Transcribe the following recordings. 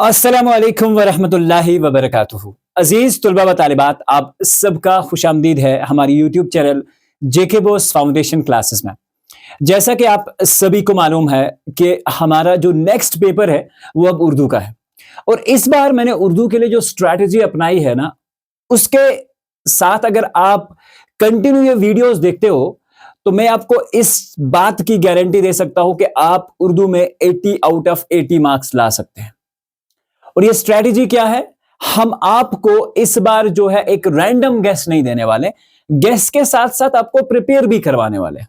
अस्सलामुअलैकुम वरहमतुल्लाहि वबरकातुहू। अजीज तुलबा व तालिबात, आप सबका खुशामदीद है हमारी यूट्यूब चैनल जेके बोस फाउंडेशन क्लासेस में। जैसा कि आप सभी को मालूम है कि हमारा जो नेक्स्ट पेपर है वो अब उर्दू का है, और इस बार मैंने उर्दू के लिए जो स्ट्रैटेजी अपनाई है ना, उसके साथ अगर आप कंटिन्यू ये वीडियोस देखते हो तो मैं आपको इस बात की गारंटी दे सकता हूं कि आप उर्दू में 80 आउट ऑफ 80 मार्क्स ला सकते हैं। और ये स्ट्रेटेजी क्या है? हम आपको इस बार जो है एक रैंडम गेस नहीं देने वाले, गेस के साथ साथ आपको प्रिपेयर भी करवाने वाले।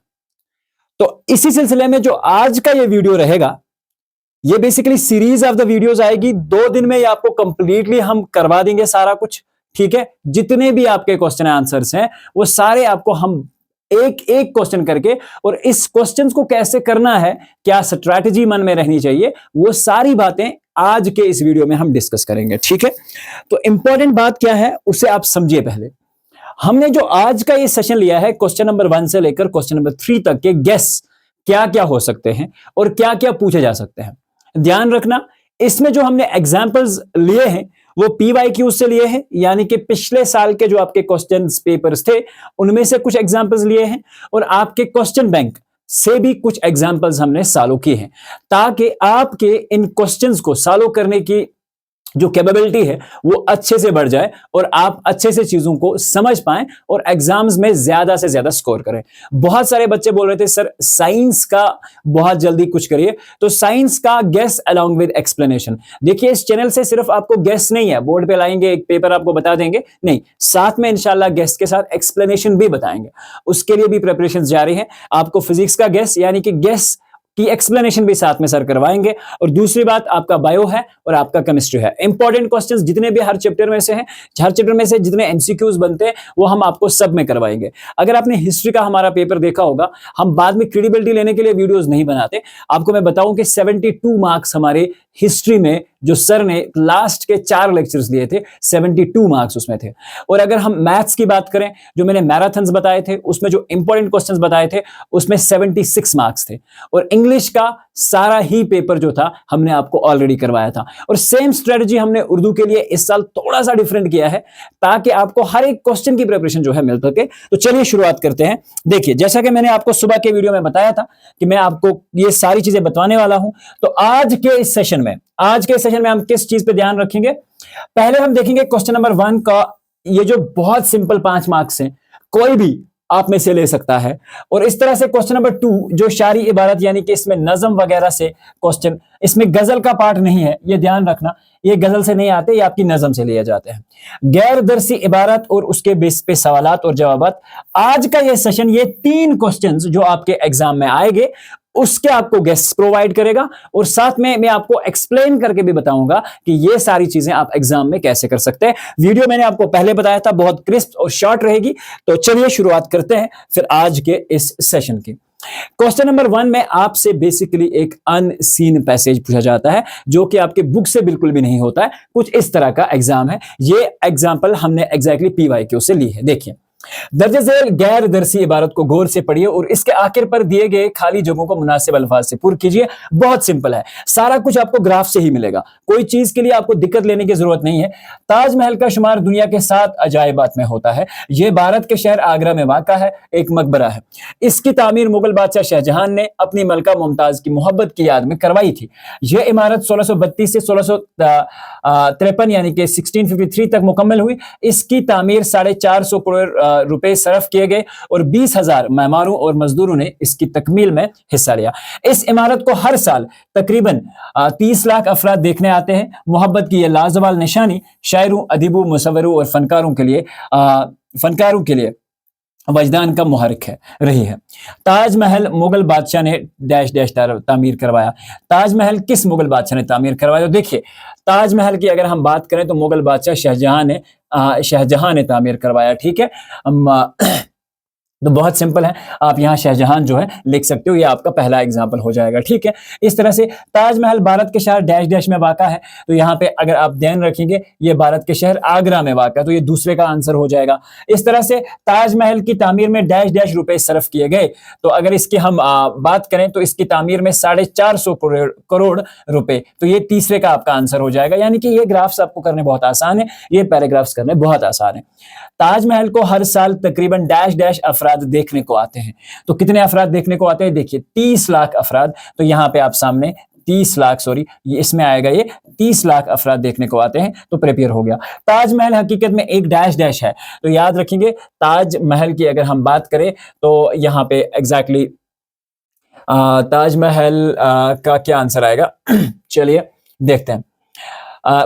तो इसी सिलसिले में जो आज का ये वीडियो रहेगा, ये basically series of the videos आएगी। 2 दिन में ये आपको कंप्लीटली हम करवा देंगे सारा कुछ, ठीक है। जितने भी आपके क्वेश्चन आंसर्स हैं वो सारे आपको हम एक एक क्वेश्चन करके, और इस क्वेश्चंस को कैसे करना है, क्या स्ट्रैटेजी मन में रहनी चाहिए, वो सारी बातें आज के इस वीडियो में हम डिस्कस करेंगे, ठीक है। तो इंपॉर्टेंट बात क्या है उसे आप समझिए। पहले हमने जो आज का ये सेशन लिया है, क्वेश्चन नंबर 1 से लेकर क्वेश्चन नंबर 3 तक के गेस क्या क्या हो सकते हैं और क्या क्या पूछे जा सकते हैं। ध्यान रखना, इसमें जो हमने एग्जाम्पल्स लिए हैं वो PYQ से लिए हैं, यानी कि पिछले साल के जो आपके क्वेश्चन पेपर्स थे उनमें से कुछ एग्जाम्पल्स लिए हैं, और आपके क्वेश्चन बैंक से भी कुछ एग्जाम्पल्स हमने सॉल्व किए हैं, ताकि आपके इन क्वेश्चंस को सॉल्व करने की जो कैपेबिलिटी है वो अच्छे से बढ़ जाए और आप अच्छे से चीजों को समझ पाएं और एग्जाम्स में ज्यादा से ज्यादा स्कोर करें। बहुत सारे बच्चे बोल रहे थे सर साइंस का बहुत जल्दी कुछ करिए, तो साइंस का गेस अलोंग विद एक्सप्लेनेशन। देखिए, इस चैनल से सिर्फ आपको गेस नहीं है, बोर्ड पे लाएंगे एक पेपर आपको बता देंगे, नहीं, साथ में इंशाल्लाह गेस के साथ एक्सप्लेनेशन भी बताएंगे। उसके लिए भी प्रिपरेशन जारी है। आपको फिजिक्स का गेस यानी कि गेस की एक्सप्लेनेशन भी साथ में सर करवाएंगे, और दूसरी बात आपका बायो है और आपका केमिस्ट्री है। इंपॉर्टेंट क्वेश्चंस जितने भी हर चैप्टर में से हैं, हर चैप्टर में से जितने एमसीक्यूज बनते हैं वो हम आपको सब में करवाएंगे। अगर आपने हिस्ट्री का हमारा पेपर देखा होगा, हम बाद में क्रेडिबिलिटी लेने के लिए वीडियोस नहीं बनाते। आपको मैं बताऊं कि 72 मार्क्स हमारे हिस्ट्री में जो सर ने लास्ट के 4 लेक्चर्स लिए थे, 72 मार्क्स उसमें थे। और अगर हम मैथ्स की बात करें, जो मैंने मैराथन्स बताए थे उसमें जो इंपॉर्टेंट क्वेश्चंस बताए थे उसमें 76 मार्क्स थे। और इंग्लिश का सारा ही पेपर जो था हमने आपको ऑलरेडी करवाया था। और सेम स्ट्रेटजी हमने उर्दू के लिए इस साल थोड़ा सा डिफरेंट किया है, ताकि आपको हर एक क्वेश्चन की प्रिपरेशन जो है मिल सके। तो चलिए शुरुआत करते हैं। देखिए, जैसा कि मैंने आपको सुबह के वीडियो में बताया था कि मैं आपको ये सारी चीजें बताने वाला हूं, तो आज के इस सेशन में हम किस चीज पे ध्यान रखेंगे? पहले हम देखेंगे क्वेश्चन नंबर 1 का, ये जो बहुत सिंपल 5 मार्क्स हैं, कोई भी आप में से ले सकता है। और इस तरह से क्वेश्चन नंबर 2 जो शायरी इबारत यानी कि इसमें नज़म वगैरह से क्वेश्चन, इसमें गजल का पार्ट नहीं है, ये ध्यान रखना, ये गजल से नहीं आते, ये आपकी नज़म से लिए जाते हैं। गैर दरसी इबारत और उसके बेस पे सवालात और जवाबात। आज का ये सेशन, ये 3 क्वेश्चंस जो आपके एग्जाम में आएंगे उसके आपको गेस प्रोवाइड करेगा, और साथ में मैं आपको एक्सप्लेन करके भी बताऊंगा कि ये सारी चीजें आप एग्जाम में कैसे कर सकते हैं। वीडियो मैंने आपको पहले बताया था, बहुत क्रिस्प और शॉर्ट रहेगी। तो चलिए शुरुआत करते हैं फिर आज के इस सेशन की। क्वेश्चन नंबर 1 में आपसे बेसिकली एक अनसीन पैसेज पूछा जाता है, जो कि आपके बुक से बिल्कुल भी नहीं होता है। कुछ इस तरह का एग्जाम है। ये एग्जाम्पल हमने एग्जैक्टली PYQ से ली है। देखिए, दर्ज झेल गैर दरसी इबारत को गौर से पढ़िए और इसके आखिर पर दिए गए खाली जगहों को मुनासिब अल्फाज से पूर्ण कीजिए। बहुत सिंपल है, सारा कुछ आपको ग्राफ से ही मिलेगा, कोई चीज के लिए आपको दिक्कत लेने की जरूरत नहीं है। ताजमहल का शुमार दुनिया के 7 अजायबात में होता है। यह भारत के शहर आगरा में वाक़ा है, एक मकबरा है। इसकी तामीर मुगल बादशाह शाहजहां ने अपनी मलका मुमताज की मोहब्बत की याद में करवाई थी। यह इमारत 1632 से 1653 यानी कि 1653 तक मुकम्मल हुई। इसकी तामीर 450 करोड़ रुपए सर्फ किए गए और 20,000 मेहमानों और मजदूरों ने इसकी तकमील में हिस्सा लिया। इस इमारत को हर साल तकरीबन 30 लाख अफराद देखने आते हैं। मोहब्बत की यह लाजवाल निशानी शायरों, अदीबों, मुसव्विरों और फनकारों के लिए वजदान का मुहर्रिक रही है। ताजमहल मुगल बादशाह ने डैश डैश तामीर करवाया। ताजमहल किस मुगल बादशाह ने तामीर करवाया? तो देखिए, ताजमहल की अगर हम बात करें तो मुगल बादशाह शाहजहां ने तामीर करवाया, ठीक है। तो बहुत सिंपल है, आप यहाँ शाहजहां जो है लिख सकते हो, ये आपका पहला एग्जाम्पल हो जाएगा। ठीक है, इस तरह से ताजमहल भारत के शहर डैश डैश में वाक़ा है, तो यहाँ पे अगर आप ध्यान रखेंगे ये भारत के शहर आगरा में वाक़ा है, तो ये दूसरे का आंसर हो जाएगा। इस तरह से ताजमहल की तामीर में डैश डैश रुपए सर्फ किए गए, तो अगर इसकी हम बात करें तो इसकी तामीर में 450 करोड़ रुपए, तो ये तीसरे का आपका आंसर हो जाएगा। यानी कि ये ग्राफ्स आपको करने बहुत आसान है, ये पैराग्राफ्स करने बहुत आसान है। ताजमहल को हर साल तकरीबन डैश डैश अफराद देखने को आते हैं, तो कितने अफराद देखने को आते हैं? देखिए 30 लाख अफराद, तो यहाँ पे आप सामने 30 लाख, सॉरी ये इसमें आएगा, ये 30 लाख अफराद देखने को आते हैं, तो प्रिपेयर हो गया। ताजमहल हकीकत में एक डैश डैश है, तो याद रखेंगे ताजमहल की अगर हम बात करें तो यहाँ पे एग्जैक्टली ताजमहल का क्या आंसर आएगा चलिए देखते हैं।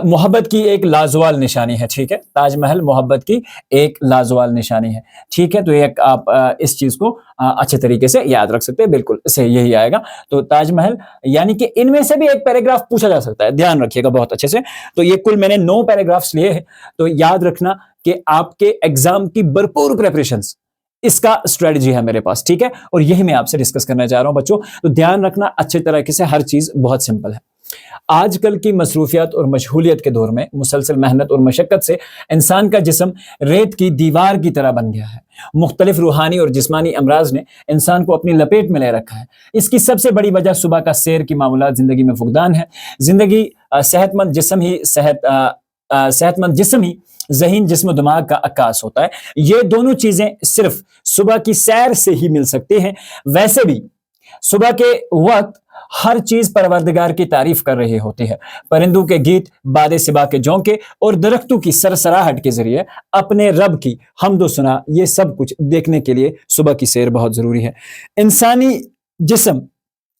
मोहब्बत की एक लाजवाल निशानी है। ठीक है, ताजमहल मोहब्बत की एक लाजवाल निशानी है। ठीक है, तो एक आप इस चीज को अच्छे तरीके से याद रख सकते हैं, बिल्कुल सही यही आएगा। तो ताजमहल, यानी कि इनमें से भी एक पैराग्राफ पूछा जा सकता है, ध्यान रखिएगा बहुत अच्छे से। तो ये कुल मैंने 9 पैराग्राफ्स लिए हैं, तो याद रखना कि आपके एग्जाम की भरपूर प्रिपरेशंस इसका स्ट्रेटजी है मेरे पास। ठीक है, और यही मैं आपसे डिस्कस करना चाह रहा हूं बच्चों, तो ध्यान रखना अच्छे तरीके से, हर चीज बहुत सिंपल है। आजकल की मसरूफियत और मशगूलियत के दौर में मुसलसल मेहनत और मशक्कत से इंसान का जिस्म रेत की दीवार की तरह बन गया है। मुख्तलिफ रूहानी और जिस्मानी अमराज ने इंसान को अपनी लपेट में ले रखा है। इसकी सबसे बड़ी वजह सुबह का सैर की मामूलात जिंदगी में फुकदान है। जिंदगी सेहतमंद जिस्म ही ज़हीन जिस्म दिमाग का अक्कास होता है। ये दोनों चीजें सिर्फ सुबह की सैर से ही मिल सकती हैं। वैसे भी सुबह के वक्त हर चीज परवरदिगार की तारीफ कर रही होती है। परिंदों के गीत, बादे सिबा के झोंके और दरख्तों की सरसराहट के जरिए अपने रब की हमदो सुना, ये सब कुछ देखने के लिए सुबह की सैर बहुत जरूरी है। इंसानी जिस्म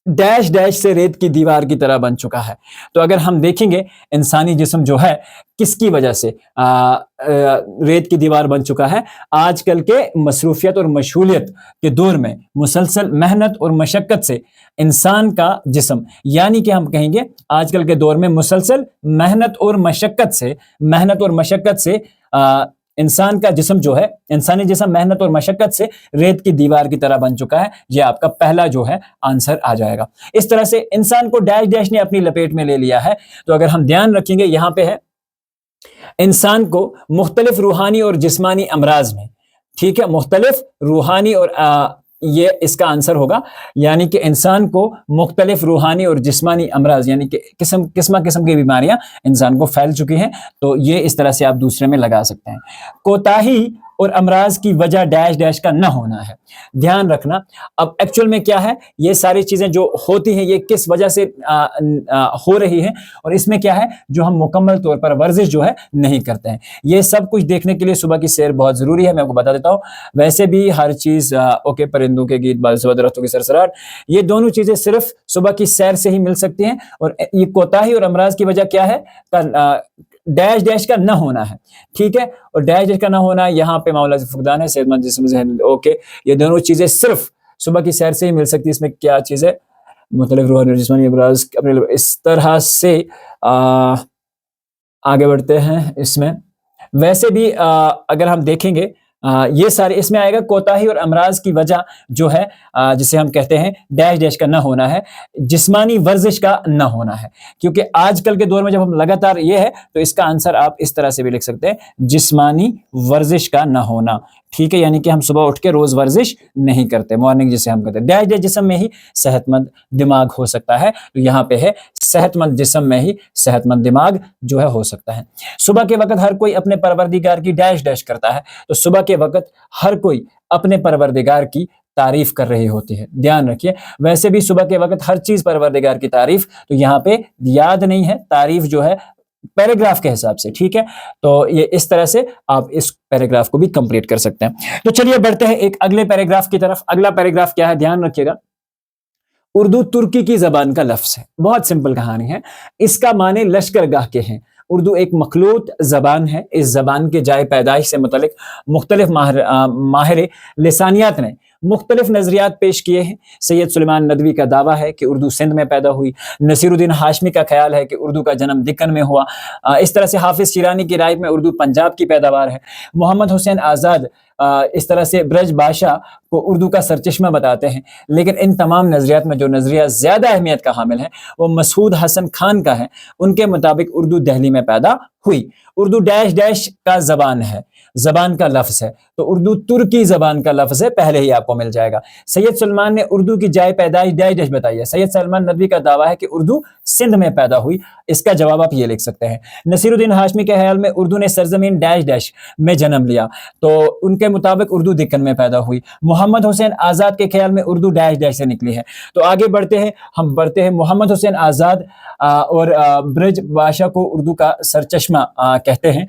डैश डैश से रेत की दीवार की तरह बन चुका है। तो अगर हम देखेंगे इंसानी जिस्म जो है किसकी वजह से रेत की दीवार बन चुका है, आजकल के मसरूफियत और मशगूलियत के दौर में मुसलसल मेहनत और मशक्कत से इंसान का जिस्म, यानी कि हम कहेंगे आजकल के दौर में मुसलसल मेहनत और मशक्कत से इंसान का जिस्म जो है, इंसानी जिस्म मेहनत और मशक्कत से रेत की दीवार की तरह बन चुका है। ये आपका पहला जो है आंसर आ जाएगा। इस तरह से इंसान को डैश डैश ने अपनी लपेट में ले लिया है। तो अगर हम ध्यान रखेंगे, यहां पे है इंसान को मुख्तलिफ रूहानी और जिस्मानी अमराज में, ठीक है, मुख्तलिफ रूहानी और ये इसका आंसर होगा, यानी कि इंसान को मुख्तलिफ रूहानी और जिस्मानी अमराज, यानी कि किस्म की बीमारियां इंसान को फैल चुकी हैं। तो ये इस तरह से आप दूसरे में लगा सकते हैं। कोताही और अमराज की वजह डैश डैश का न होना है। ध्यान रखना, अब एक्चुअल में क्या है, ये सारी चीजें जो होती हैं ये किस वजह से हो रही हैं, और इसमें क्या है जो हम मुकम्मल तौर पर वर्जिश जो है नहीं करते हैं। ये सब कुछ देखने के लिए सुबह की सैर बहुत जरूरी है, मैं आपको बता देता हूँ। वैसे भी हर चीज ओके, परिंदों के गीत, दरख्तों की सरसराहट, ये दोनों चीजें सिर्फ सुबह की सैर से ही मिल सकती हैं। और ये कोताही और अमराज की वजह क्या है, डैश डैश का न होना है। ठीक है, और डैश डैश का न होना, यहाँ पे मामला फुकदान है, सेहतमंद जिस्म ज़हन, ओके, ये दोनों चीजें सिर्फ सुबह की सैर से ही मिल सकती है। इसमें क्या चीज है, मुख्तलिफ रूहानी और जिस्मानी अमराज अपने, इस तरह से आगे बढ़ते हैं इसमें। वैसे भी अगर हम देखेंगे ये सारे इसमें आएगा, कोताही और अमराज की वजह जो है जिसे हम कहते हैं डैश डैश का न होना है, जिस्मानी वर्जिश का न होना है। क्योंकि आजकल के दौर में जब हम लगातार ये है, तो इसका आंसर आप इस तरह से भी लिख सकते हैं, जिस्मानी वर्जिश का न होना। ठीक है, यानी कि हम सुबह उठ के रोज वर्जिश नहीं करते, मॉर्निंग जिसे हम कहते हैं। डैश डैश जिस्म में ही सेहतमंद दिमाग हो सकता है, तो यहाँ पे है सेहतमंद जिस्म में ही सेहतमंद दिमाग जो है हो सकता है। सुबह के वक्त हर कोई अपने परवरदिगार की डैश डैश करता है, तो सुबह के वक्त हर कोई अपने परवरदिगार की तारीफ कर रही होती है। ध्यान रखिए, वैसे भी सुबह के वक्त हर चीज परवरदिगार की तारीफ, तो यहाँ पे याद नहीं है, तारीफ जो है पैराग्राफ के हिसाब से। ठीक है, तो ये इस तरह से आप इस पैराग्राफ को भी कंप्लीट कर सकते हैं। तो चलिए बढ़ते हैं एक अगले पैराग्राफ की तरफ। अगला पैराग्राफ क्या है, ध्यान रखिएगा। उर्दू तुर्की की जबान का लफ्ज है, बहुत सिंपल कहानी है। इसका माने लश्करगाह के हैं। उर्दू एक मखलूत जबान है। इस जबान के जाए पैदाइश से मुतल्लिक मुख्तलिफ माहिर लिसानियात ने मुख्तलिफ नजरियात पेश किए हैं। सैयद सुलेमान नदवी का दावा है कि उर्दू सिंध में पैदा हुई। नसीरुद्दीन हाशमी का ख्याल है कि उर्दू का जन्म दिक्कन में हुआ। इस तरह से हाफिज शिरानी की राय में उर्दू पंजाब की पैदावार है। मोहम्मद हुसैन आज़ाद इस तरह से ब्रज भाषा को उर्दू का सरचश्मा बताते हैं, लेकिन इन तमाम नज़रियात में जो नज़रिया ज़्यादा अहमियत का हामिल है वो मसूद हसन खान का है। उनके मुताबिक उर्दू दिल्ली में पैदा हुई। उर्दू डैश डैश का ज़बान है, ज़बान का लफ्ज़ है, तो उर्दू तुर्की ज़बान का लफ्ज़ है, पहले ही आपको मिल जाएगा। सैयद सलमान ने उर्दू की जाए पैदाइश डैश डैश बताई है। सैयद सलमान नदवी का दावा है कि उर्दू सिंध में पैदा हुई। इसका जवाब आप ये लिख सकते हैं। नसीरुद्दीन हाशमी के ख्याल में उर्दू ने सरजमीन डैश डैश में जन्म लिया, तो उनके मुताबिक उर्दू दिक्कन में पैदा हुई। मोहम्मद हुसैन आज़ाद के ख्याल में उर्दू डैश डैश से निकली है। तो आगे बढ़ते हैं, हम बढ़ते हैं। मोहम्मद हुसैन आज़ाद और ब्रज भाषा को उर्दू का सरचश्मा कहते हैं।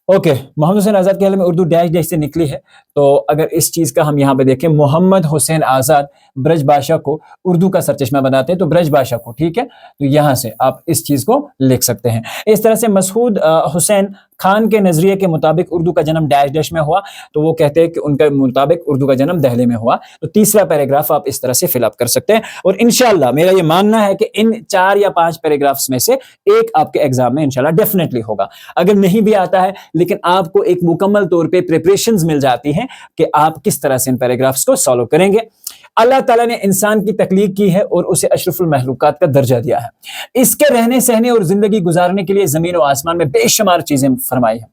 ओके, मोहम्मद हुसैन आज़ाद के ख्याल में उर्दू डैश डैश से निकली है। तो अगर इस चीज़ का हम यहाँ पे देखें, मोहम्मद हुसैन आज़ाद ब्रज भाषा को उर्दू का सरचश्मा बनाते हैं, तो ब्रज भाषा को, ठीक है, तो यहाँ से आप इस चीज़ को लिख सकते हैं। इस तरह से मसूद हुसैन खान के नज़रिए के मुताबिक उर्दू का जन्म डैश डैश में हुआ, तो वो कहते हैं कि उनके मुताबिक उर्दू का जन्म दिल्ली में हुआ। तो तीसरा पैराग्राफ आप इस तरह से फिलअप कर सकते हैं, और इंशाल्लाह मेरा ये मानना है कि इन 4 या 5 पैराग्राफ्स में से एक आपके एग्जाम में इंशाल्लाह डेफिनेटली होगा। अगर नहीं भी आता है, लेकिन आपको एक मुकम्मल तौर पे प्रिपरेशंस मिल जाती हैं कि आप किस तरह से इन पैराग्राफ्स को सॉल्व करेंगे। अल्लाह ताला ने इंसान की तख्लीक की है और उसे अशरफुल महलूकात का दर्जा दिया है। इसके रहने सहने और जिंदगी गुजारने के लिए जमीन और आसमान में बेशुमार चीजें फरमाई है,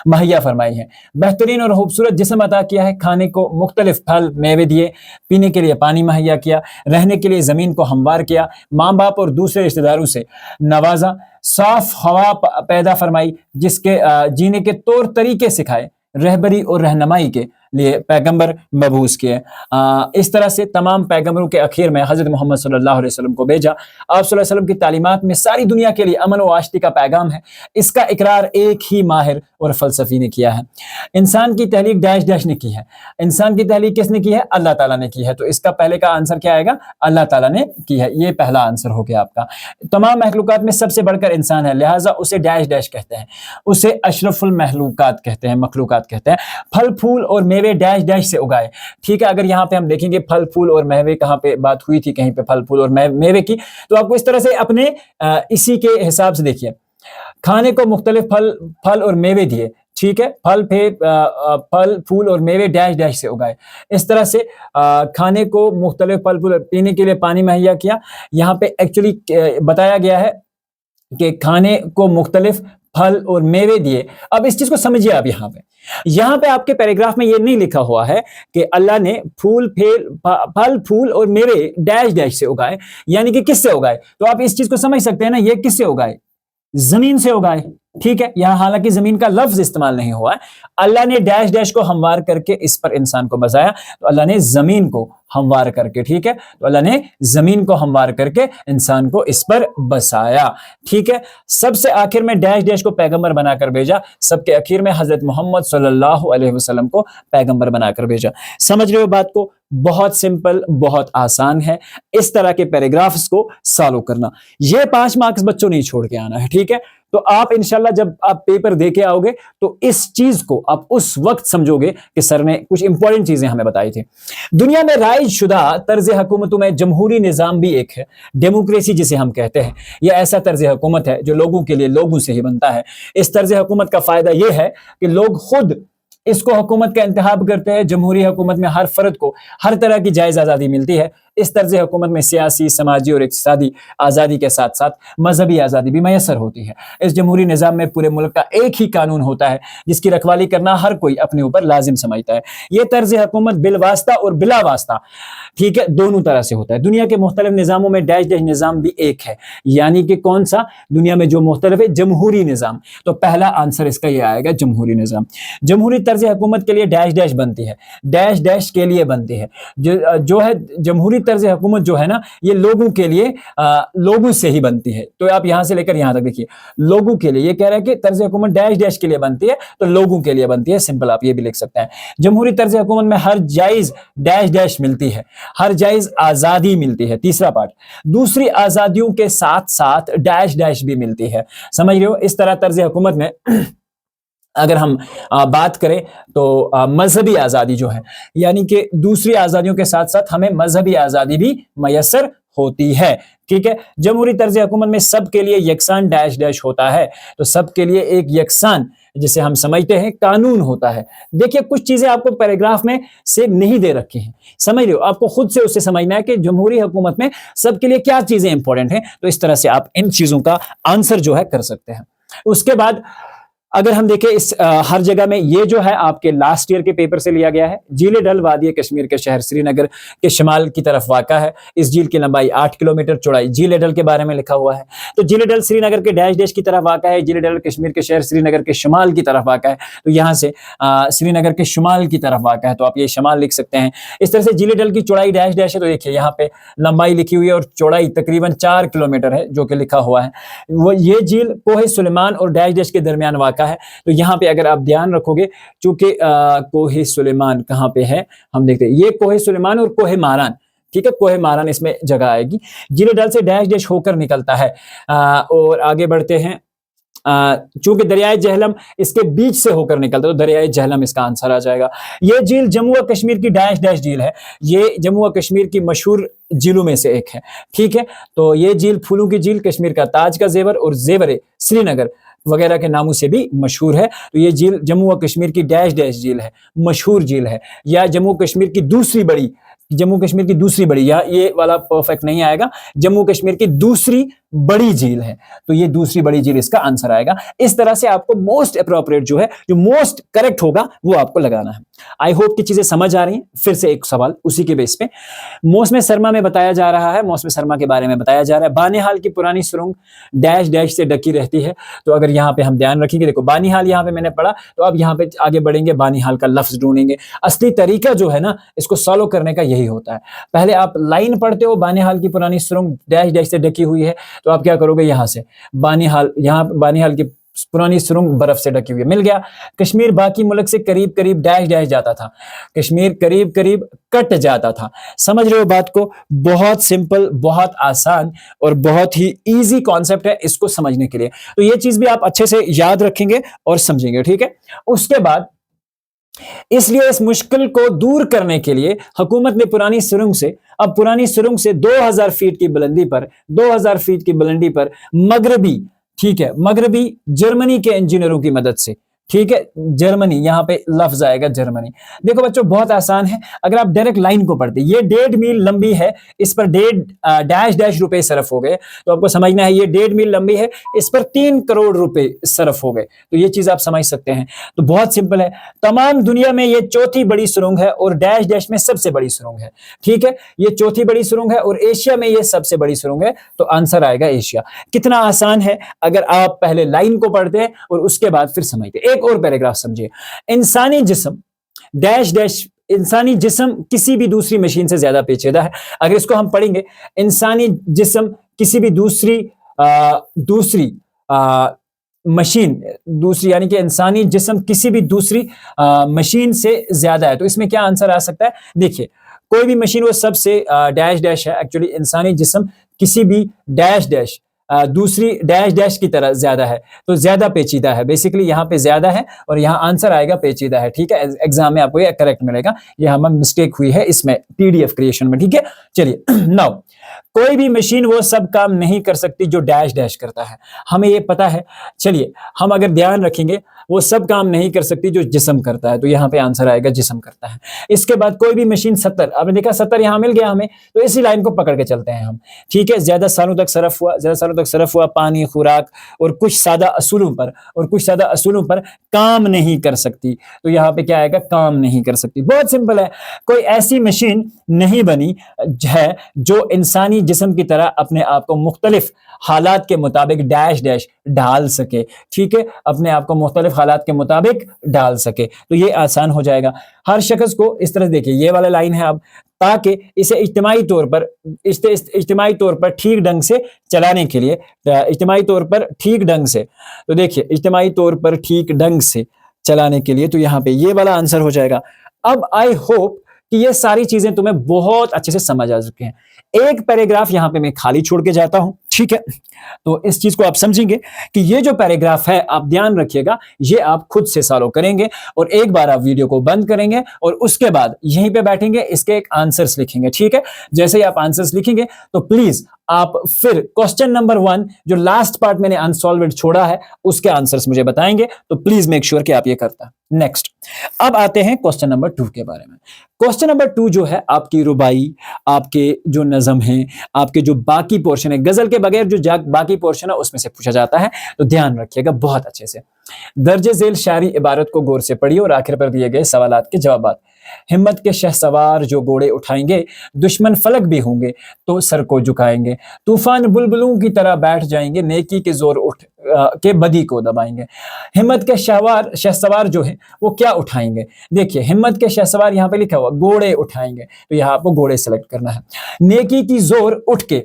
मुहैया फरमाई है। बेहतरीन और खूबसूरत जिस्म अता किया है, खाने को मुख्तलिफ फल मेवे दिए, पीने के लिए पानी मुहैया किया, रहने के लिए ज़मीन को हमवार किया, माँ बाप और दूसरे रिश्तेदारों से नवाजा, साफ हवा पैदा फरमाई, जिसके जीने के तौर तरीके सिखाए, रहबरी और रहनुमाई के लिए पैगंबर मबूस किए। इस तरह से तमाम पैगंबरों के आखिर में हज़रत मोहम्मद सल्लल्लाहु अलैहि वसल्लम को भेजा। आप सल्लल्लाहु अलैहि वसल्लम की तालीमात में सारी दुनिया के लिए अमन व आशती का पैगाम है। इसका इकरार एक ही माहिर और फ़लसफ़ी ने किया है। इंसान की तहलीक डैश डैश ने की है। इंसान की तहलीक किसने की है? अल्लाह ताला ने की है। तो इसका पहले का आंसर क्या आएगा? अल्लाह ताला ने की है। ये पहला आंसर हो गया आपका। तमाम महलूकात में सबसे बढ़कर इंसान है, लिहाजा उसे डैश डैश कहते हैं, उसे अशरफुल महलूकात कहते हैं, मखलूकात कहते हैं। फल फूल और मेवे डैश डैश से उगाए। ठीक है, अगर यहाँ पे हम देखेंगे फल फूल और मेवे, कहाँ पे बात हुई थी, कहीं पे फल फूल और मेवे की, तो आपको इस तरह से अपने इसी के हिसाब से देखिए, खाने को मुख्तलिफ फल और मेवे दिए। ठीक है, फल फूल और मेवे डैश डैश से उगाए। इस तरह से खाने को मुख्तलिफ फल फूल, पीने के लिए पानी मुहैया किया। यहाँ पे एक्चुअली बताया गया है कि खाने को मुख्तलिफ फल और मेवे दिए। अब इस चीज को समझिए आप, यहाँ पे आपके पैराग्राफ में ये नहीं लिखा हुआ है कि अल्लाह ने फल फूल और मेवे डैश डैश से उगाए, यानी कि किससे उगाए। तो आप इस चीज को समझ सकते हैं ना, ये किससे उगाए? जमीन से उगाए। ठीक है, यहां हालांकि जमीन का लफ्ज इस्तेमाल नहीं हुआ है। अल्लाह ने डैश डैश को हमवार करके इस पर इंसान को बसाया, तो अल्लाह ने जमीन को हमवार करके, ठीक है, तो अल्लाह ने जमीन को हमवार करके इंसान को इस पर बसाया। ठीक है, सबसे आखिर में डैश डैश को पैगंबर बनाकर भेजा। सबके आखिर में हजरत मोहम्मद सल्लल्लाहु अलैहि वसल्लम को पैगंबर बनाकर भेजा। समझ रहे हो बात को? बहुत सिंपल, बहुत आसान है इस तरह के पैराग्राफ्स को सॉल्व करना। ये 5 मार्क्स बच्चों नहीं छोड़ के आना है। ठीक है, तो आप इंशाल्लाह जब आप पेपर दे के आओगे तो इस चीज को आप उस वक्त समझोगे कि सर ने कुछ इंपॉर्टेंट चीजें हमें बताई थी। दुनिया में राइज शुदा तर्ज हुकूमतों में जमहूरी निजाम भी एक है, डेमोक्रेसी जिसे हम कहते हैं। यह ऐसा तर्ज हुकूमत है जो लोगों के लिए, लोगों से ही बनता है। इस तर्ज हुकूमत का फायदा यह है कि लोग खुद इसको हुकूमत का इंतखाब करते हैं। जमहूरी हुकूमत में हर फर्द को हर तरह की जायज़ आज़ादी मिलती है। इस तर्ज हुकूमत में सियासी, समाजी और इक़्तिसादी आज़ादी के साथ साथ मजहबी आज़ादी भी मैसर होती है। इस जमहूरी निज़ाम में पूरे मुल्क का एक ही कानून होता है जिसकी रखवाली करना हर कोई अपने ऊपर लाजिम समझता है। यह तर्ज हुकूमत बिलवास्ता और बिला वास्ता, ठीक है, दोनों तरह से होता है। दुनिया के मुख्तलिफ निज़ामों में डैश डैश निज़ाम भी एक है, यानी कि कौन सा? दुनिया में जो मुख्तलिफ है, जमहूरी निज़ाम। तो पहला आंसर इसका यह आएगा, जमहूरी निज़ाम। जमहूरी तर्ज हुकूमत के लिए डैश डैश बनती है, डैश डैश के लिए बनती है। जो है जमहूरी तर्ज हुकूमत जो है ना, ये लोगों के लिए, लोगों से ही बनती है। तो आप यहां से लेकर यहां तक देखिए, लोगों के लिए, ये कह रहा है कि तर्ज हुकूमत डैश डैश के लिए बनती है, तो लोगों के लिए बनती है। सिंपल आप ये भी लिख सकते हैं। जमहूरी तर्ज हुकूमत में हर जायज डैश डैश मिलती है, हर जायज आजादी मिलती है। तीसरा पार्ट, दूसरी आजादियों के साथ साथ डैश डैश भी मिलती है। समझ रहे हो? इस तरह तर्ज हुकूमत में अगर हम बात करें तो मजहबी आज़ादी जो है, यानी कि दूसरी आज़ादियों के साथ साथ हमें मजहबी आज़ादी भी मैसर होती है। ठीक है, जमहूरी तर्ज हुकूमत में सब के लिए यकसान डैश डैश होता है, तो सब के लिए एक यकसान जिसे हम समझते हैं कानून होता है। देखिए कुछ चीजें आपको पैराग्राफ में से नहीं दे रखी हैं, समझ रहे हो, आपको खुद से उसे समझना है कि जमहूरी हुकूमत में सबके लिए क्या चीजें इंपॉर्टेंट हैं, तो इस तरह से आप इन चीजों का आंसर जो है कर सकते हैं। उसके बाद अगर हम देखें इस हर जगह में ये जो है आपके लास्ट ईयर के पेपर से लिया गया है। झील डल वादी कश्मीर के शहर श्रीनगर के शिमाल की तरफ वाक़ा है। इस झील की लंबाई 8 किलोमीटर, चौड़ाई झील डल के बारे में लिखा हुआ है। तो झील डल श्रीनगर के डैश डैश की तरफ वाक़ा है। झील डल कश्मीर के शहर श्रीनगर के शिमाल की तरफ वाक़ा है। तो यहाँ से श्रीनगर के शिमाल की तरफ वाक़ा है, तो आप ये शिमाल लिख सकते हैं। इस तरह से झील डल की चौड़ाई डैश डैश है, तो देखिए यहाँ पे लंबाई लिखी हुई है और चौड़ाई तकरीबन 4 किलोमीटर है जो कि लिखा हुआ है। वो ये झील कोहे सुलेमान और डैश डैश के दरमियान वाक़ा है। तो यहाँ पे अगर आप ध्यान रखोगे, चूंकि कोहे सुलेमान कहाँ पे है हम देखते हैं, ये कोहे सुलेमान और कोहे मारान, ठीक है, कोहे मारान इसमें जगह आएगी। झील डल से डैश डैश होकर निकलता है। और आगे बढ़ते हैं, चूंकि दरियाए जहलम इसके बीच से होकर निकलता है, तो दरियाए जहलम इसका आंसर आ जाएगा। ये झील जम्मू और कश्मीर की डैश डैश झील है। ये जम्मू और कश्मीर की मशहूर झीलों में से एक है, ठीक है। तो ये झील फूलों की झील, कश्मीर का ताज का जेवर और जेवर श्रीनगर वगैरह के नामों से भी मशहूर है। तो ये झील जम्मू और कश्मीर की डैश डैश झील है, मशहूर झील है, या जम्मू कश्मीर की दूसरी बड़ी, जम्मू कश्मीर की दूसरी बड़ी, या ये वाला परफेक्ट नहीं आएगा, जम्मू कश्मीर की दूसरी बड़ी झील है, तो ये दूसरी बड़ी झील इसका आंसर आएगा। इस तरह से आपको मोस्ट अप्रोप्रिएट जो है, जो मोस्ट करेक्ट होगा वो आपको लगाना है। आई होप कि चीजें समझ आ रही हैं। फिर से एक सवाल उसी के बेस पे, मौसम सरमा में बताया जा रहा है, मौसम सरमा के बारे में बताया जा रहा है, बानिहाल की पुरानी सुरंग डैश डैश से ढकी रहती है। तो अगर यहाँ पे हम ध्यान रखेंगे, देखो बानिहाल यहाँ पे मैंने पढ़ा, तो अब यहाँ पे आगे बढ़ेंगे, बानिहाल का लफ्ज ढूंढेंगे। असली तरीका जो है ना इसको सॉल्व करने का यही होता है। पहले आप लाइन पढ़ते हो, बानिहाल की पुरानी सुरंग डैश डैश से ढकी हुई है, तो आप क्या करोगे, यहां से बानिहाल, यहां बानिहाल की पुरानी सुरंग बर्फ से ढकी हुई है, मिल गया। कश्मीर बाकी मुल्क से करीब करीब डैश डैश जाता था, कश्मीर करीब करीब कट जाता था। समझ रहे हो बात को? बहुत सिंपल, बहुत आसान और बहुत ही इजी कॉन्सेप्ट है इसको समझने के लिए। तो ये चीज भी आप अच्छे से याद रखेंगे और समझेंगे, ठीक है। उसके बाद इसलिए इस मुश्किल को दूर करने के लिए हुकूमत ने पुरानी सुरंग से 2000 फीट की बुलंदी पर, 2000 फीट की बुलंदी पर मगरबी, ठीक है, मगरबी जर्मनी के इंजीनियरों की मदद से, ठीक है, जर्मनी, यहां पे लफ्ज आएगा जर्मनी। देखो बच्चों बहुत आसान है, अगर आप डायरेक्ट लाइन को पढ़ते, ये 1.5 मील लंबी है, इस पर डैश डैश रुपए सरफ हो गए, तो आपको समझना है ये 1.5 मील लंबी है, इस पर 3 करोड़ रुपए सरफ हो गए। तो ये चीज आप समझ सकते हैं। तो बहुत सिंपल है, तमाम दुनिया में ये चौथी बड़ी सुरंग है और डैश डैश में सबसे बड़ी सुरंग है, ठीक है, ये चौथी बड़ी सुरंग है और एशिया में ये सबसे बड़ी सुरंग है, तो आंसर आएगा एशिया। कितना आसान है अगर आप पहले लाइन को पढ़ते हैं और उसके बाद फिर समझते। एक और पैराग्राफ समझिए, इंसानी जिस्म डैश डैश, इंसानी जिस्म किसी भी दूसरी मशीन से ज्यादा पेचीदा है। अगर इसको हम पढ़ेंगे, इंसानी जिस्म किसी भी दूसरी मशीन, दूसरी यानी कि इंसानी जिस्म किसी भी दूसरी मशीन से ज्यादा है, तो इसमें क्या आंसर आ सकता है? देखिए कोई भी मशीन वो सबसे डैश डैश है, एक्चुअली इंसानी जिस्म किसी भी डैश डैश दूसरी डैश डैश की तरह ज्यादा है, तो ज्यादा पेचीदा है। बेसिकली यहाँ पे ज्यादा है और यहाँ आंसर आएगा पेचीदा है, ठीक है। एग्जाम में आपको ये करेक्ट मिलेगा, ये हमें मिस्टेक हुई है इसमें पीडीएफ क्रिएशन में, ठीक है। चलिए नाउ, कोई भी मशीन वो सब काम नहीं कर सकती जो डैश डैश करता है, हमें ये पता है। चलिए हम अगर ध्यान रखेंगे, वो सब काम नहीं कर सकती जो जिस्म करता है, तो यहाँ पे आंसर आएगा जिस्म करता है। इसके बाद कोई भी मशीन 70, आपने देखा 70 यहाँ मिल गया हमें, तो इसी लाइन को पकड़ के चलते हैं हम, ठीक है। ज्यादा सालों तक सरफ हुआ पानी, खुराक और कुछ सादा असूलों पर काम नहीं कर सकती, तो यहाँ पे क्या आएगा? काम नहीं कर सकती। बहुत सिंपल है, कोई ऐसी मशीन नहीं बनी है जो इंसानी जिस्म की तरह अपने आप को मुख्तलिफ हालात के मुताबिक डैश डैश ढाल सके, ठीक है, अपने आप को मुख्तलिफ हालात के मुताबिक ढाल सके। तो ये आसान हो जाएगा। हर शख्स को इस तरह देखिए, ये वाला लाइन है अब, ताकि इसे इज्तिमाई तौर पर ठीक ढंग से चलाने के लिए, इज्तिमाई तौर पर ठीक ढंग से, तो देखिए इज्तिमाई तौर पर ठीक ढंग से चलाने के लिए, तो यहाँ पे ये वाला आंसर हो जाएगा। अब आई होप कि ये सारी चीजें तुम्हें बहुत अच्छे से समझ आ चुकी हैं। एक पैराग्राफ यहाँ पे मैं खाली छोड़ के जाता हूं, ठीक है, तो इस चीज को आप समझेंगे कि ये जो पैराग्राफ है आप ध्यान रखिएगा, ये आप खुद से सॉल्व करेंगे और एक बार आप वीडियो को बंद करेंगे और उसके बाद यहीं पे बैठेंगे, इसके एक आंसर्स लिखेंगे। ठीक है, जैसे ही आप आंसर्स लिखेंगे तो प्लीज आप फिर क्वेश्चन नंबर 1 जो लास्ट पार्ट मैंने अनसॉल्वड छोड़ा है उसके आंसर्स मुझे बताएंगे, तो प्लीज मेक श्योर कि आप ये करता। नेक्स्ट, अब आते हैं क्वेश्चन नंबर 2 के बारे में। क्वेश्चन नंबर 2 जो है आपकी रुबाई, आपके जो नज़म है, आपके जो बाकी पोर्शन है, गजल के बगैर जो बाकी पोर्शन है उसमें से पूछा जाता है, तो ध्यान रखिएगा बहुत अच्छे से। दर्जे झेल शायरी इबारत को गौर से पढ़िए और आखिर पर दिए गए सवालात के जवाब। हिम्मत के शहसवार जो घोड़े उठाएंगे, दुश्मन फलक भी होंगे तो सर को झुकाएंगे। तूफान बुलबुलों की तरह बैठ जाएंगे, नेकी के जोर उठ के बदी को दबाएंगे। हिम्मत के शहसवार जो है वो क्या उठाएंगे? देखिए, हिम्मत के शहसवार यहाँ पे लिखा हुआ घोड़े उठाएंगे, तो यहाँ आपको घोड़े सेलेक्ट करना है। नेकी की जोर उठ के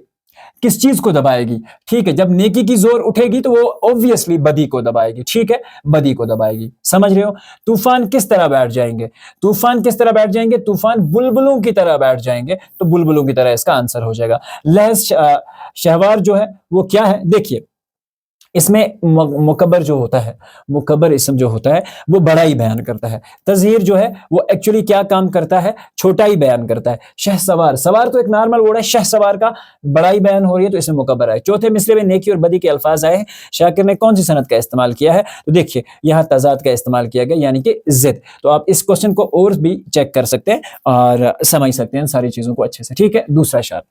किस चीज को दबाएगी? ठीक है, जब नेकी की जोर उठेगी तो वो ऑब्वियसली बदी को दबाएगी। ठीक है, बदी को दबाएगी, समझ रहे हो? तूफान किस तरह बैठ जाएंगे? तूफान किस तरह बैठ जाएंगे? तूफान बुलबुलों की तरह बैठ जाएंगे, तो बुलबुलों की तरह इसका आंसर हो जाएगा। लहज शहवार जो है वो क्या है? देखिए, इसमें मुकब्बर जो होता है, मुकब्बर इसम जो होता है वो बड़ा ही बयान करता है। तज़हीर जो है वो एक्चुअली क्या काम करता है? छोटा ही बयान करता है। शहसवार, सवार तो एक नॉर्मल वर्ड है, शहसवार का बड़ा ही बयान हो रही है, तो इसमें मुकब्बर आए। चौथे मिसरे में नेकी और बदी के अल्फाज आए हैं। शाकिर ने कौन सी सनद का इस्तेमाल किया है? तो देखिए, यहाँ तजाद का इस्तेमाल किया गया, यानी कि जिद। तो आप इस क्वेश्चन को और भी चेक कर सकते हैं और समझ सकते हैं सारी चीजों को अच्छे से। ठीक है, दूसरा शार,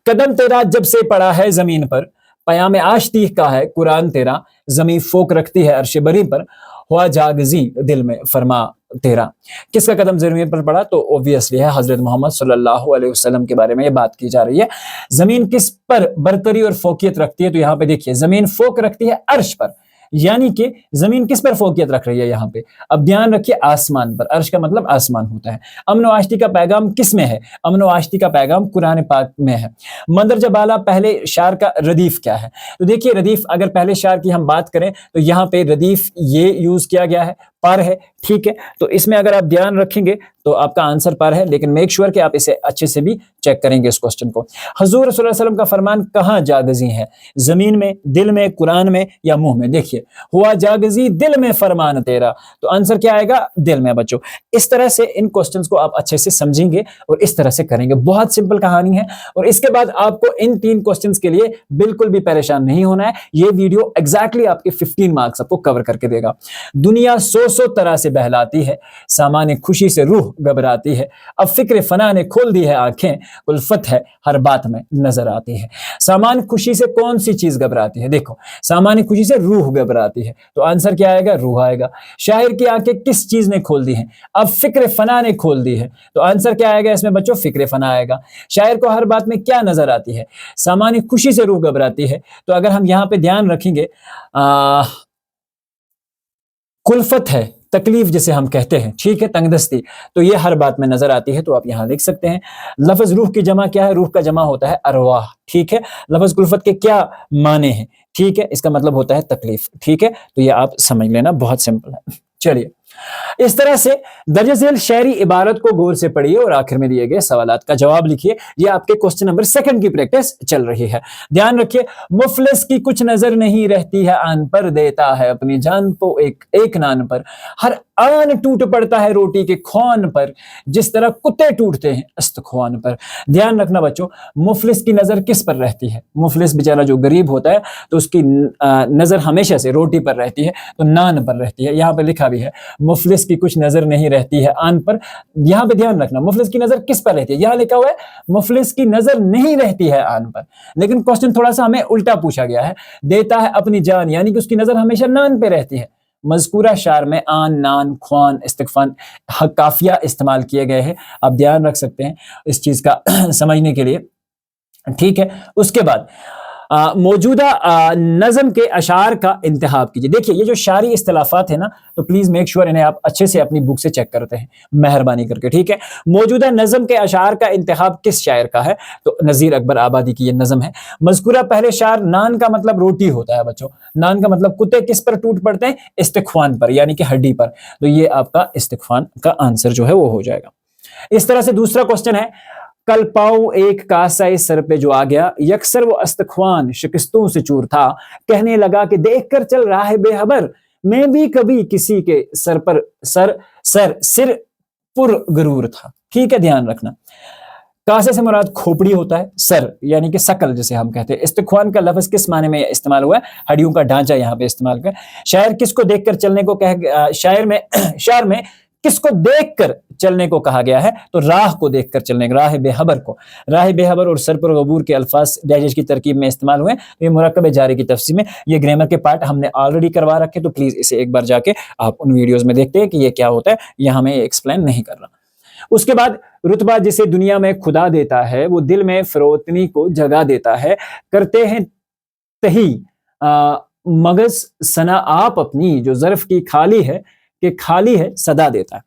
कदम तेरा जब से पड़ा है जमीन पर, पयामे आश्तीह का है कुरान तेरा, जमी फोक रखती है अर्श बरी पर, हुआ जागजी दिल में फरमा तेरा। किसका कदम जमीन पर पड़ा? तो ऑब्वियसली है हजरत मोहम्मद सल्लल्लाहु अलैहि वसल्लम के बारे में ये बात की जा रही है। जमीन किस पर बरतरी और फोकियत रखती है? तो यहाँ पे देखिए, जमीन फोक रखती है अर्श पर, यानी कि जमीन किस पर फोकियत रख रही है यहाँ पे? अब ध्यान रखिए, आसमान पर। अर्श का मतलब आसमान होता है। अमन व आश्ती का पैगाम किस में है? अमन व आश्ती का पैगाम कुरान पाक में है। मंदरजा बाला पहले शार का रदीफ क्या है? तो देखिए, रदीफ अगर पहले शार की हम बात करें तो यहाँ पे रदीफ ये यूज किया गया है, पर है। ठीक है, तो इसमें अगर आप ध्यान रखेंगे तो आपका आंसर पर है, लेकिन मेक श्योर कि आप इसे अच्छे से भी चेक करेंगे इस क्वेश्चन को। हुजूर सल्लल्लाहु अलैहि वसल्लम का फरमान कहाँ जागजी है? जमीन में, दिल में, कुरान में या मुंह में? देखिए, हुआ जागजी दिल में फरमान तेरा, तो आंसर क्या आएगा? दिल में। बच्चों, इस तरह से इन क्वेश्चंस को आप अच्छे से समझेंगे और इस तरह से करेंगे। बहुत सिंपल कहानी है, और इसके बाद आपको इन 3 क्वेश्चंस के लिए बिल्कुल भी परेशान नहीं होना है। ये वीडियो एग्जैक्टली आपके 15 मार्क्स आपको कवर करके देगा। दुनिया सौ तरह से बहलाती है, सामान्य खुशी से रूह घबराती है, अब फिक्र फना ने खोल दी है आंखें, उल्फत है हर बात में नजर आती है। सामान्य खुशी से कौन सी चीज घबराती है? देखो, सामान्य खुशी से रूह घबराती है, तो आंसर क्या आएगा? रूह आएगा। शायर की आंखें किस चीज ने खोल दी है? अब फिक्र फना ने खोल दी है, तो आंसर क्या आएगा इसमें बच्चों? फिक्र फना आएगा। शायर को हर बात में क्या नजर आती है? सामान्य खुशी से रूह घबराती है, तो अगर हम यहां पे ध्यान रखेंगे, कुल्फत है, तकलीफ जिसे हम कहते हैं, ठीक है, तंगदस्ती, तो ये हर बात में नजर आती है, तो आप यहां लिख सकते हैं। लफ्ज रूह की जमा क्या है? रूह का जमा होता है अरवाह। ठीक है, लफ्ज कुल्फत के क्या माने हैं? ठीक है, इसका मतलब होता है तकलीफ। ठीक है, तो ये आप समझ लेना, बहुत सिंपल है। चलिए, इस तरह से दर्जे झेल शायरी इबारत को गौर से पढ़िए और आखिर में दिए गए सवालात का जवाब लिखिए। ये आपके क्वेश्चन नंबर 2 की प्रैक्टिस चल रही है। ध्यान रखिए, मुफलिस की कुछ नजर नहीं रहती है आन पर, देता है अपनी जान को एक एक नान पर, हर आन टूट पड़ता है रोटी के खौन पर, जिस तरह कुत्ते टूटते हैं अस्तख्वान पर। ध्यान रखना बच्चों, मुफलिस की नजर किस पर रहती है? मुफलिस बेचारा जो गरीब होता है तो उसकी नजर हमेशा से रोटी पर रहती है, तो नान पर रहती है। यहाँ पे लिखा भी है, मुफलिस की कुछ नजर नहीं रहती है आन पर। यहां पे ध्यान रखना, मुफलिस की नजर किस पर रहती है? यहां लिखा हुआ है मुफलिस की नजर नहीं रहती है आन पर, लेकिन क्वेश्चन थोड़ा सा हमें उल्टा पूछा गया है। देता है अपनी जान, यानी कि उसकी नजर हमेशा नान पे रहती है। मज़कूरा शार में आन, नान, ख्वान, इस्तिग़फ़ान काफिया इस्तेमाल किए गए हैं, आप ध्यान रख सकते हैं इस चीज का समझने के लिए। ठीक है, उसके बाद मौजूदा नज़म के अशार का इंतखाब कीजिए। देखिए, ये जो शारी इख्तिलाफात है ना, तो प्लीज मेक श्योर इन्हें आप अच्छे से अपनी बुक से चेक करते हैं, मेहरबानी करके। ठीक है, मौजूदा नज़म के अशार का इंतखाब किस शायर का है? तो नज़ीर अकबर आबादी की ये नज़म है। मज़कूरा पहले शार, नान का मतलब रोटी होता है बच्चों, नान का मतलब कुत्ते किस पर टूट पड़ते हैं? इस्तिग़फ़ान पर, यानी कि हड्डी पर, तो ये आपका इस्तिग़फ़ान का आंसर जो है वो हो जाएगा। इस तरह से दूसरा क्वेश्चन है, कलपाऊ एक कासाए सर पे जो आ गया, यकसर वो अस्तख्वान शिकस्तों से चूर था, कहने लगा कि देख कर चल रहा है बेहबर, मैं भी कभी किसी के सर पर सिर पुर गरूर था। ठीक है, ध्यान रखना, कासे से मुराद खोपड़ी होता है, सर यानी कि शकल जिसे हम कहते हैं। इस्तिख्वान का लफ्ज किस माने में इस्तेमाल हुआ है? हड्डियों का ढांचा यहाँ पे इस्तेमाल कर। शायर किसको देखकर चलने को शायर में किसको देखकर चलने को कहा गया है? तो राह को देखकर चलने, राह बेहबर को। राह बेहबर और सर पर गबूर के अल्फाज डैश की तरकीब में इस्तेमाल हुए। ये मुरक्कब जारी की तफसीर में, ये ग्रामर के पार्ट हमने ऑलरेडी करवा रखे, तो प्लीज इसे एक बार जाके आप उन वीडियोज में देखते हैं कि ये क्या होता है, यहाँ मैं एक्सप्लेन नहीं कर रहा। उसके बाद रुतबा जिसे दुनिया में खुदा देता है, वो दिल में फरोतनी को जगा देता है, करते हैं तही मगज सना आप अपनी, जो ज़र्फ की खाली है कि खाली है सदा देता है।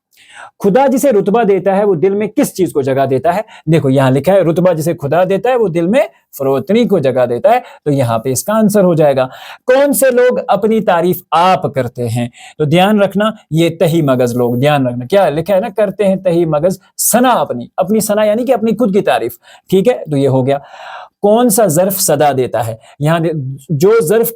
खुदा जिसे रुतबा देता है वो दिल में किस चीज को जगा देता है? देखो यहां लिखा है रुतबा जिसे खुदा देता है वो दिल में फरोतनी को जगा देता है, तो यहां पे इसका आंसर हो जाएगा। कौन से लोग अपनी तारीफ आप करते हैं? तो ध्यान रखना, ये तही मगज लोग, ध्यान रखना क्या लिखा है ना, करते हैं तही मगज सना अपनी सना यानी कि अपनी खुद की तारीफ। ठीक है, तो ये हो गया। कौन सा ज़र्फ सदा देता है? यहां जो ज़र्फ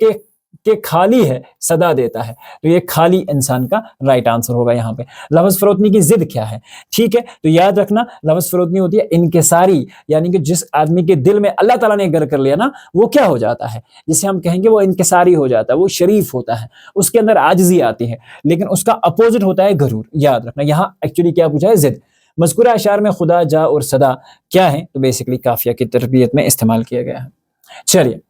के खाली है सदा देता है, तो ये खाली इंसान का राइट आंसर होगा यहाँ पे। लफ्ज़ फरोतनी की जिद क्या है? ठीक है, तो याद रखना लफ्ज़ फरोतनी होती है इनकिसारी, यानी कि जिस आदमी के दिल में अल्लाह ताला ने घर कर लिया ना, वो क्या हो जाता है, जिसे हम कहेंगे वो इनकिसारी हो जाता है, वो शरीफ होता है, उसके अंदर आजिज़ी आती है, लेकिन उसका अपोजिट होता है गरूर। याद रखना, यहाँ एक्चुअली क्या पूछा है? जिद। मज़कूरा अशार में खुदा, जा और सदा क्या है? तो बेसिकली काफिया की तरबियत में इस्तेमाल किया गया है। चलिए,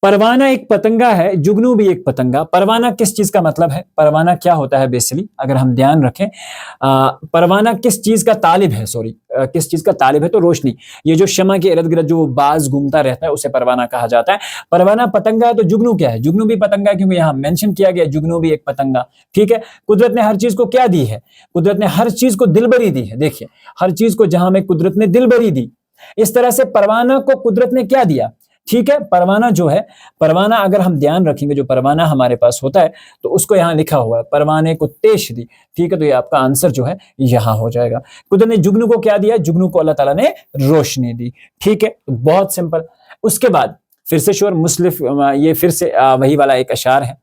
परवाना एक पतंगा है, जुगनू भी एक पतंगा। परवाना किस चीज का मतलब है? परवाना क्या होता है बेसिकली, अगर हम ध्यान रखें, परवाना किस चीज का तालिब है? किस चीज का तालिब है? तो रोशनी। ये जो शमा के इर्द गिर्द जो बाज घूमता रहता है उसे परवाना कहा जाता है। परवाना पतंगा है, तो जुगनू क्या है? जुगनू भी पतंगा है, क्योंकि यहाँ मेंशन किया गया जुगनू भी एक पतंगा। ठीक है, कुदरत ने हर चीज को क्या दी है? कुदरत ने हर चीज को दिलबरी दी है। देखिए, हर चीज को जहां में कुदरत ने दिलबरी दी, इस तरह से परवाना को कुदरत ने क्या दिया? ठीक है, परवाना जो है, परवाना अगर हम ध्यान रखेंगे, जो परवाना हमारे पास होता है तो उसको यहाँ लिखा हुआ है परवाने को तेश दी। ठीक है, तो ये आपका आंसर जो है यहाँ हो जाएगा। कुदरत ने जुगनू को क्या दिया? जुगनू को अल्लाह ताला ने रोशनी दी। ठीक है, तो बहुत सिंपल। उसके बाद फिर से शोर मुस्लिफ, ये फिर से वही वाला एक अशार है।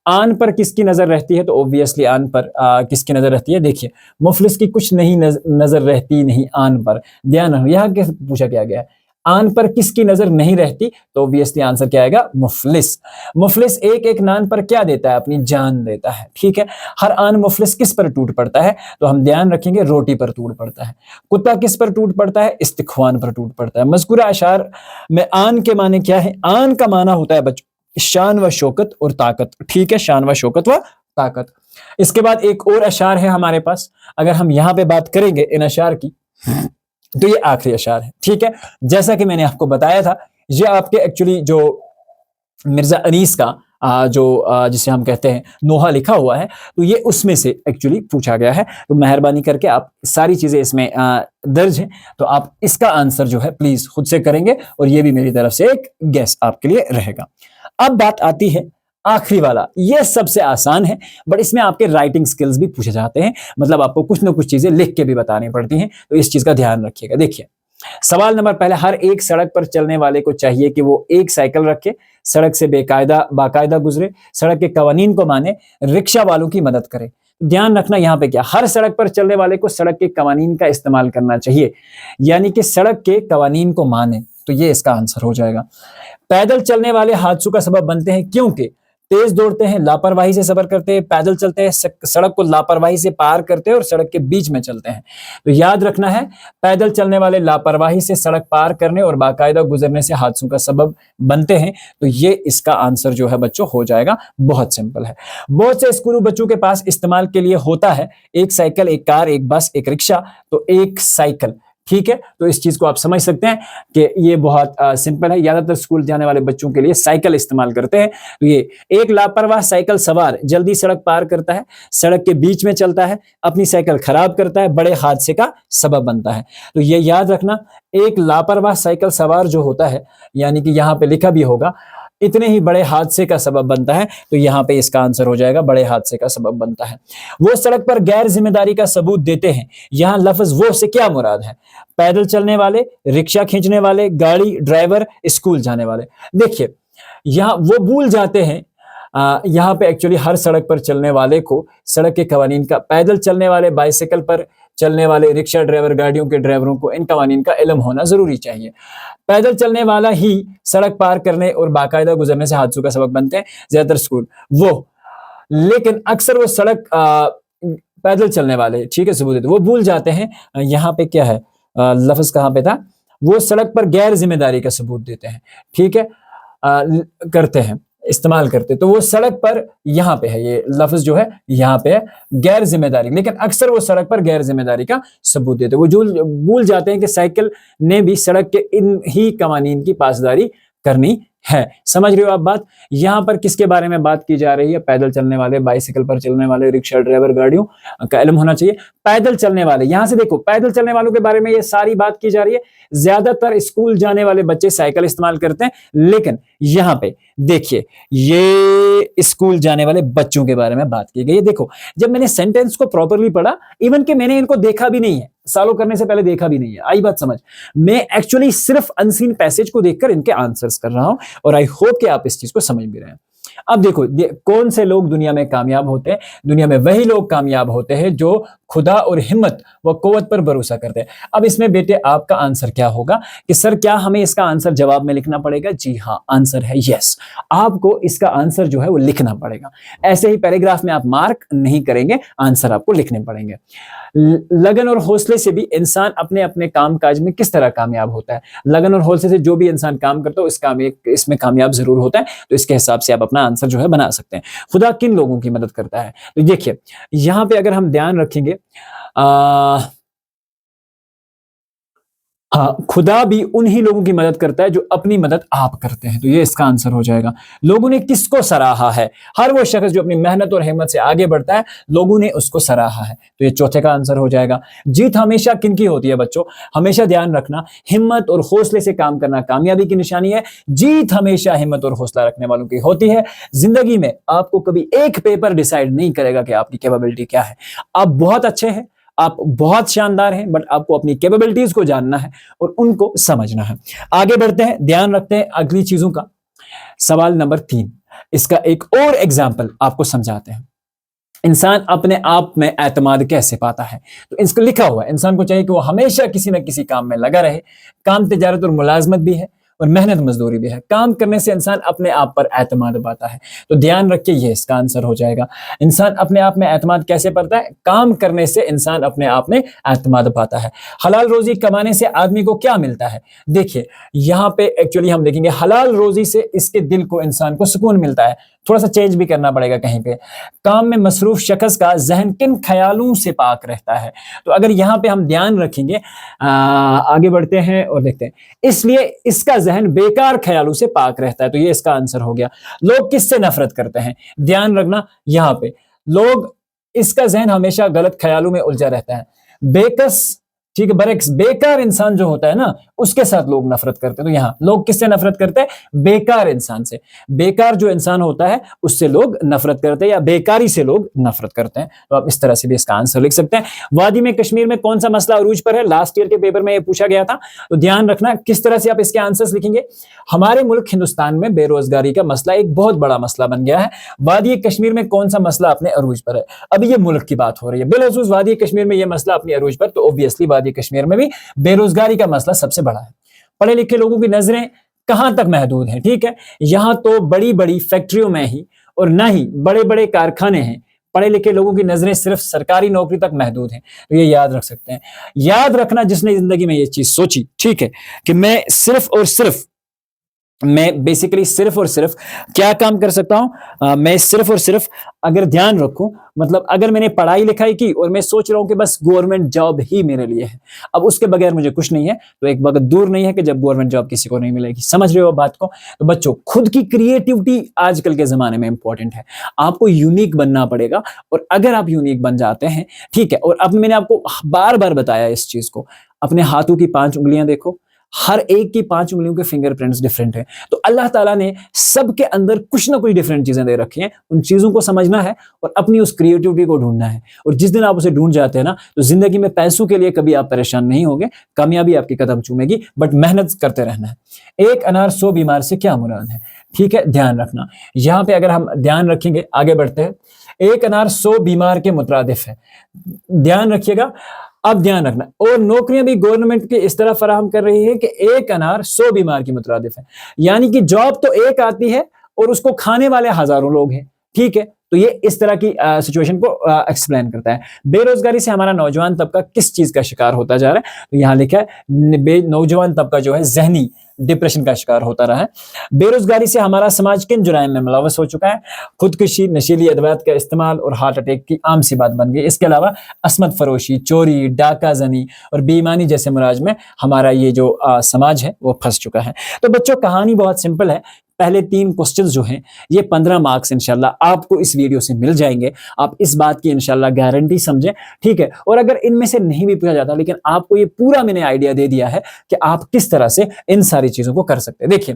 आन पर किसकी नजर रहती है? तो ऑब्वियसली आन पर किसकी नजर रहती है? देखिए, मुफलिस की कुछ नहीं नजर रहती नहीं आन पर। ध्यान रखो, यहाँ क्या पूछा क्या गया है? आन पर किसकी नजर नहीं रहती? तो ऑब्वियसली आंसर क्या आएगा? मुफलिस। मुफलिस एक एक नान पर क्या देता है? अपनी जान देता है। ठीक है, हर आन मुफलिस किस पर टूट पड़ता है? तो हम ध्यान रखेंगे, रोटी पर टूट पड़ता है। कुत्ता किस पर टूट पड़ता है? इस्तिख्वान पर टूट पड़ता है। मज़कूरा अशार में आन के माने क्या है? आन का माना होता है बच्चों शान व शौकत और ताकत। ठीक है, शान व शौकत व ताकत। इसके बाद एक और अशार है हमारे पास, अगर हम यहां पे बात करेंगे इन अशार की, तो ये आखिरी अशार है। ठीक है, जैसा कि मैंने आपको बताया था, ये आपके एक्चुअली जो मिर्जा अनीस का जिसे हम कहते हैं नोहा लिखा हुआ है, तो ये उसमें से एक्चुअली पूछा गया है। तो मेहरबानी करके आप सारी चीजें इसमें दर्ज हैं, तो आप इसका आंसर जो है प्लीज खुद से करेंगे, और ये भी मेरी तरफ से एक गेस आपके लिए रहेगा। अब बात आती है आखिरी वाला, ये सबसे आसान है, बट इसमें आपके राइटिंग स्किल्स भी पूछे जाते हैं, मतलब आपको कुछ ना कुछ चीजें लिख के भी बतानी पड़ती हैं, तो इस चीज का ध्यान रखिएगा। देखिए, सवाल नंबर पहले, हर एक सड़क पर चलने वाले को चाहिए कि वो एक साइकिल रखे, सड़क से बाकायदा गुजरे, सड़क के कवानीन को माने, रिक्शा वालों की मदद करे। ध्यान रखना यहाँ पे क्या, हर सड़क पर चलने वाले को सड़क के कवानीन का इस्तेमाल करना चाहिए, यानी कि सड़क के कवानीन को माने, तो ये इसका आंसर हो जाएगा। पैदल चलने वाले हादसों का सबब बनते हैं, क्योंकि तेज दौड़ते हैं, लापरवाही से सफर करते हैं, पैदल चलते हैं, सड़क को लापरवाही से पार करते हैं और सड़क के बीच में चलते हैं। तो याद रखना है, पैदल चलने वाले लापरवाही से सड़क पार करने और बाकायदा गुजरने से हादसों का सबब बनते हैं, तो ये इसका आंसर जो है बच्चों हो जाएगा। बहुत सिंपल है। बहुत से स्कूली बच्चों के पास इस्तेमाल के लिए होता है एक साइकिल, एक कार, एक बस, एक रिक्शा, तो एक साइकिल। ठीक है, तो इस चीज को आप समझ सकते हैं कि ये बहुत सिंपल है। ज्यादातर स्कूल जाने वाले बच्चों के लिए साइकिल इस्तेमाल करते हैं। तो ये एक लापरवाह साइकिल सवार जल्दी सड़क पार करता है, सड़क के बीच में चलता है, अपनी साइकिल खराब करता है, बड़े हादसे का सबब बनता है। तो ये याद रखना, एक लापरवाह साइकिल सवार जो होता है, यानी कि यहाँ पे लिखा भी होगा, इतने ही बड़े हादसे का सबब बनता है, तो यहां पे इसका आंसर हो जाएगा बड़े हादसे का सबब बनता है। वो सड़क पर गैर जिम्मेदारी का सबूत देते हैं, यहां लफ्ज वो से क्या मुराद है? पैदल चलने वाले, रिक्शा खींचने वाले, गाड़ी ड्राइवर, स्कूल जाने वाले। देखिए यहां वो भूल जाते हैं, यहाँ पे एक्चुअली हर सड़क पर चलने वाले को सड़क के कवानीन का, पैदल चलने वाले, बाइसिकल पर चलने वाले, रिक्शा ड्राइवर, गाड़ियों के ड्राइवरों को इन कवानीन का इल्म होना जरूरी चाहिए। पैदल चलने वाला ही सड़क पार करने और बाकायदा गुजरने से हादसों का सबब बनते हैं, ज्यादातर स्कूल वो, लेकिन अक्सर वो सड़क पैदल चलने वाले, ठीक है, सबूत देते, वो भूल जाते हैं। यहाँ पे क्या है, लफ्ज कहाँ पे था, वो सड़क पर गैर जिम्मेदारी का सबूत देते हैं, ठीक है, करते हैं, इस्तेमाल करते, तो वो सड़क पर यहाँ पे है, ये लफ्ज जो है यहाँ पे है गैर जिम्मेदारी, लेकिन अक्सर वो सड़क पर गैर जिम्मेदारी का सबूत देते, वो जो भूल जाते हैं कि साइकिल ने भी सड़क के इन ही कवानीन की पासदारी करनी है। समझ रहे हो आप बात? यहां पर किसके बारे में बात की जा रही है? पैदल चलने वाले, बाइसिकल पर चलने वाले, रिक्शा ड्राइवर, गाड़ियों का इल्म होना चाहिए। पैदल चलने वाले, यहां से देखो पैदल चलने वालों के बारे में ये सारी बात की जा रही है। ज्यादातर स्कूल जाने वाले बच्चे साइकिल इस्तेमाल करते हैं, लेकिन यहां पे देखिए ये स्कूल जाने वाले बच्चों के बारे में बात की गई है। देखो जब मैंने सेंटेंस को प्रॉपरली पढ़ा, इवन कि मैंने इनको देखा भी नहीं है, सालों करने से पहले देखा भी नहीं है, आई बात समझ, मैं एक्चुअली सिर्फ अनसीन पैसेज को देखकर इनके आंसर्स कर रहा हूं, और आई होप कि आप इस चीज को समझ भी रहे हैं। अब देखो कौन से लोग दुनिया में कामयाब होते हैं? दुनिया में वही लोग कामयाब होते हैं जो खुदा और हिम्मत व कुव्वत पर भरोसा करते हैं। अब इसमें बेटे आपका आंसर क्या होगा कि सर क्या हमें इसका आंसर जवाब में लिखना पड़ेगा? जी हाँ, आंसर है यस, आपको इसका आंसर जो है वो लिखना पड़ेगा। ऐसे ही पैराग्राफ में आप मार्क नहीं करेंगे, आंसर आपको लिखने पड़ेंगे। लगन और हौसले से भी इंसान अपने अपने काम काज में किस तरह कामयाब होता है? लगन और हौसले से जो भी इंसान काम करता है इसमें कामयाब जरूर होता है, तो इसके हिसाब से आप अपना आंसर जो है बना सकते हैं। खुदा किन लोगों की मदद करता है? तो देखिए यहां पे अगर हम ध्यान रखेंगे, हाँ, खुदा भी उन्हीं लोगों की मदद करता है जो अपनी मदद आप करते हैं, तो ये इसका आंसर हो जाएगा। लोगों ने किसको सराहा है? हर वो शख्स जो अपनी मेहनत और हिम्मत से आगे बढ़ता है, लोगों ने उसको सराहा है, तो ये चौथे का आंसर हो जाएगा। जीत हमेशा किनकी होती है बच्चों? हमेशा ध्यान रखना, हिम्मत और हौसले से काम करना कामयाबी की निशानी है। जीत हमेशा हिम्मत और हौसला रखने वालों की होती है। जिंदगी में आपको कभी एक पेपर डिसाइड नहीं करेगा कि आपकी कैपेबिलिटी क्या है। आप बहुत अच्छे हैं, आप बहुत शानदार हैं, बट आपको अपनी कैपेबिलिटीज को जानना है और उनको समझना है। आगे बढ़ते हैं, ध्यान रखते हैं अगली चीजों का। सवाल नंबर 3, इसका एक और एग्जाम्पल आपको समझाते हैं। इंसान अपने आप में एतमाद कैसे पाता है? तो इसको लिखा हुआ है, इंसान को चाहिए कि वो हमेशा किसी न किसी काम में लगा रहे। काम, तिजारत और मुलाजमत भी है और मेहनत मजदूरी भी है। काम करने से इंसान अपने आप पर एतमाद पाता है, तो ध्यान रखिए ये इसका आंसर हो जाएगा। इंसान अपने आप में एतमाद कैसे पाता है? काम करने से इंसान अपने आप में एतमाद पाता है। हलाल रोजी कमाने से आदमी को क्या मिलता है? देखिए यहां पे एक्चुअली हम देखेंगे हलाल रोजी से इसके दिल को, इंसान को सुकून मिलता है। थोड़ा सा चेंज भी करना पड़ेगा कहीं पे। काम में मसरूफ शख्स का जहन किन ख्यालों से पाक रहता है? तो अगर यहां पे हम ध्यान रखेंगे, आगे बढ़ते हैं और देखते हैं, इसलिए इसका जहन बेकार ख्यालों से पाक रहता है, तो ये इसका आंसर हो गया। लोग किससे नफरत करते हैं? ध्यान रखना यहां पे, लोग, इसका जहन हमेशा गलत ख्यालों में उलझा रहता है। बेकस, ठीक है, बरक्स, बेकार इंसान जो होता है ना, उसके साथ लोग नफरत करते हैं। तो यहां लोग किससे नफरत करते हैं? बेकार इंसान से। बेकार जो इंसान होता है उससे लोग नफरत करते हैं, या बेकारी से लोग नफरत करते हैं। तो आप इस तरह से भी इसका आंसर लिख सकते हैं। वादी में कश्मीर में कौन सा मसला अरूज पर है? लास्ट ईयर के पेपर में ये पूछा गया था, तो ध्यान रखना किस तरह से आप इसके आंसर्स लिखेंगे। हमारे मुल्क हिंदुस्तान में बेरोजगारी का मसला एक बहुत बड़ा मसला बन गया है। वादी कश्मीर में कौन सा मसला अपने अरूज पर है? अभी ये मुल्क की बात हो रही है, बिलखसूस वादी कश्मीर में ये मसला अपनी अरूज पर, तो ऑब्वियसली वादी कश्मीर में भी बेरोजगारी का मसला सबसे बड़ा है। पढ़े लिखे लोगों की नजरें कहां तक महदूद हैं? ठीक है, यहां तो बड़ी बड़ी फैक्ट्रियों में ही और ना ही बड़े बड़े कारखाने हैं। पढ़े लिखे लोगों की नजरें सिर्फ सरकारी नौकरी तक महदूद हैं, तो ये याद रख सकते हैं। याद रखना जिसने जिंदगी में ये चीज सोची, ठीक है, कि मैं सिर्फ और सिर्फ, मैं बेसिकली सिर्फ और सिर्फ क्या काम कर सकता हूं, मैं सिर्फ और सिर्फ अगर ध्यान रखूं, मतलब अगर मैंने पढ़ाई लिखाई की और मैं सोच रहा हूं कि बस गवर्नमेंट जॉब ही मेरे लिए है, अब उसके बगैर मुझे कुछ नहीं है, तो एक वक्त दूर नहीं है कि जब गवर्नमेंट जॉब किसी को नहीं मिलेगी। समझ रहे हो बात को? तो बच्चों खुद की क्रिएटिविटी आजकल के जमाने में इंपॉर्टेंट है। आपको यूनिक बनना पड़ेगा, और अगर आप यूनिक बन जाते हैं, ठीक है, और अब मैंने आपको बार बार बताया इस चीज को, अपने हाथों की 5 उंगलियां देखो, हर एक की 5 उंगलियों के फिंगरप्रिंट्स डिफरेंट हैं। तो अल्लाह ताला ने सबके अंदर कुछ ना कुछ डिफरेंट चीजें दे रखी हैं। उन चीजों को समझना है और अपनी उस क्रिएटिविटी को ढूंढना है। और जिस दिन आप उसे ढूंढ जाते हैं ना, तो जिंदगी में पैसों के लिए कभी आप परेशान नहीं होंगे, कामयाबी आपकी कदम चूमेगी, बट मेहनत करते रहना है। एक अनार 100 बीमार से क्या मुराद है? ठीक है, ध्यान रखना। यहां पे अगर हम ध्यान रखेंगे, आगे बढ़ते हैं। एक अनार 100 बीमार के मुतरादिफ है। ध्यान रखिएगा। अब ध्यान रखना, और नौकरियां भी गवर्नमेंट के इस तरह फराहम कर रही है कि एक अनार 100 बीमार की मुतरादिफ है। यानी कि जॉब तो एक आती है और उसको खाने वाले हजारों लोग हैं। ठीक है, तो ये इस तरह की सिचुएशन को एक्सप्लेन करता है। बेरोजगारी से हमारा नौजवान तबका किस चीज का शिकार होता जा रहा है? तो यहां लिखा है नौजवान तबका जो है जहनी डिप्रेशन का शिकार होता रहा है। बेरोजगारी से हमारा समाज किन जुराइम में मुलव्वस हो चुका है? खुदकुशी, नशीली अदवात का इस्तेमाल और हार्ट अटैक की आम सी बात बन गई। इसके अलावा असमत फरोशी, चोरी, डाका जनी और बेईमानी जैसे मुराज में हमारा ये जो समाज है वो फंस चुका है। तो बच्चों, कहानी बहुत सिंपल है। पहले 3 क्वेश्चंस जो हैं ये 15 मार्क्स इंशाल्लाह आपको इस वीडियो से मिल जाएंगे। आप इस बात की इंशाल्लाह गारंटी समझें। ठीक है, और अगर इनमें से नहीं भी पूछा जाता, लेकिन आपको ये पूरा मैंने आइडिया दे दिया है कि आप किस तरह से इन सारी चीजों को कर सकते हैं। देखिए,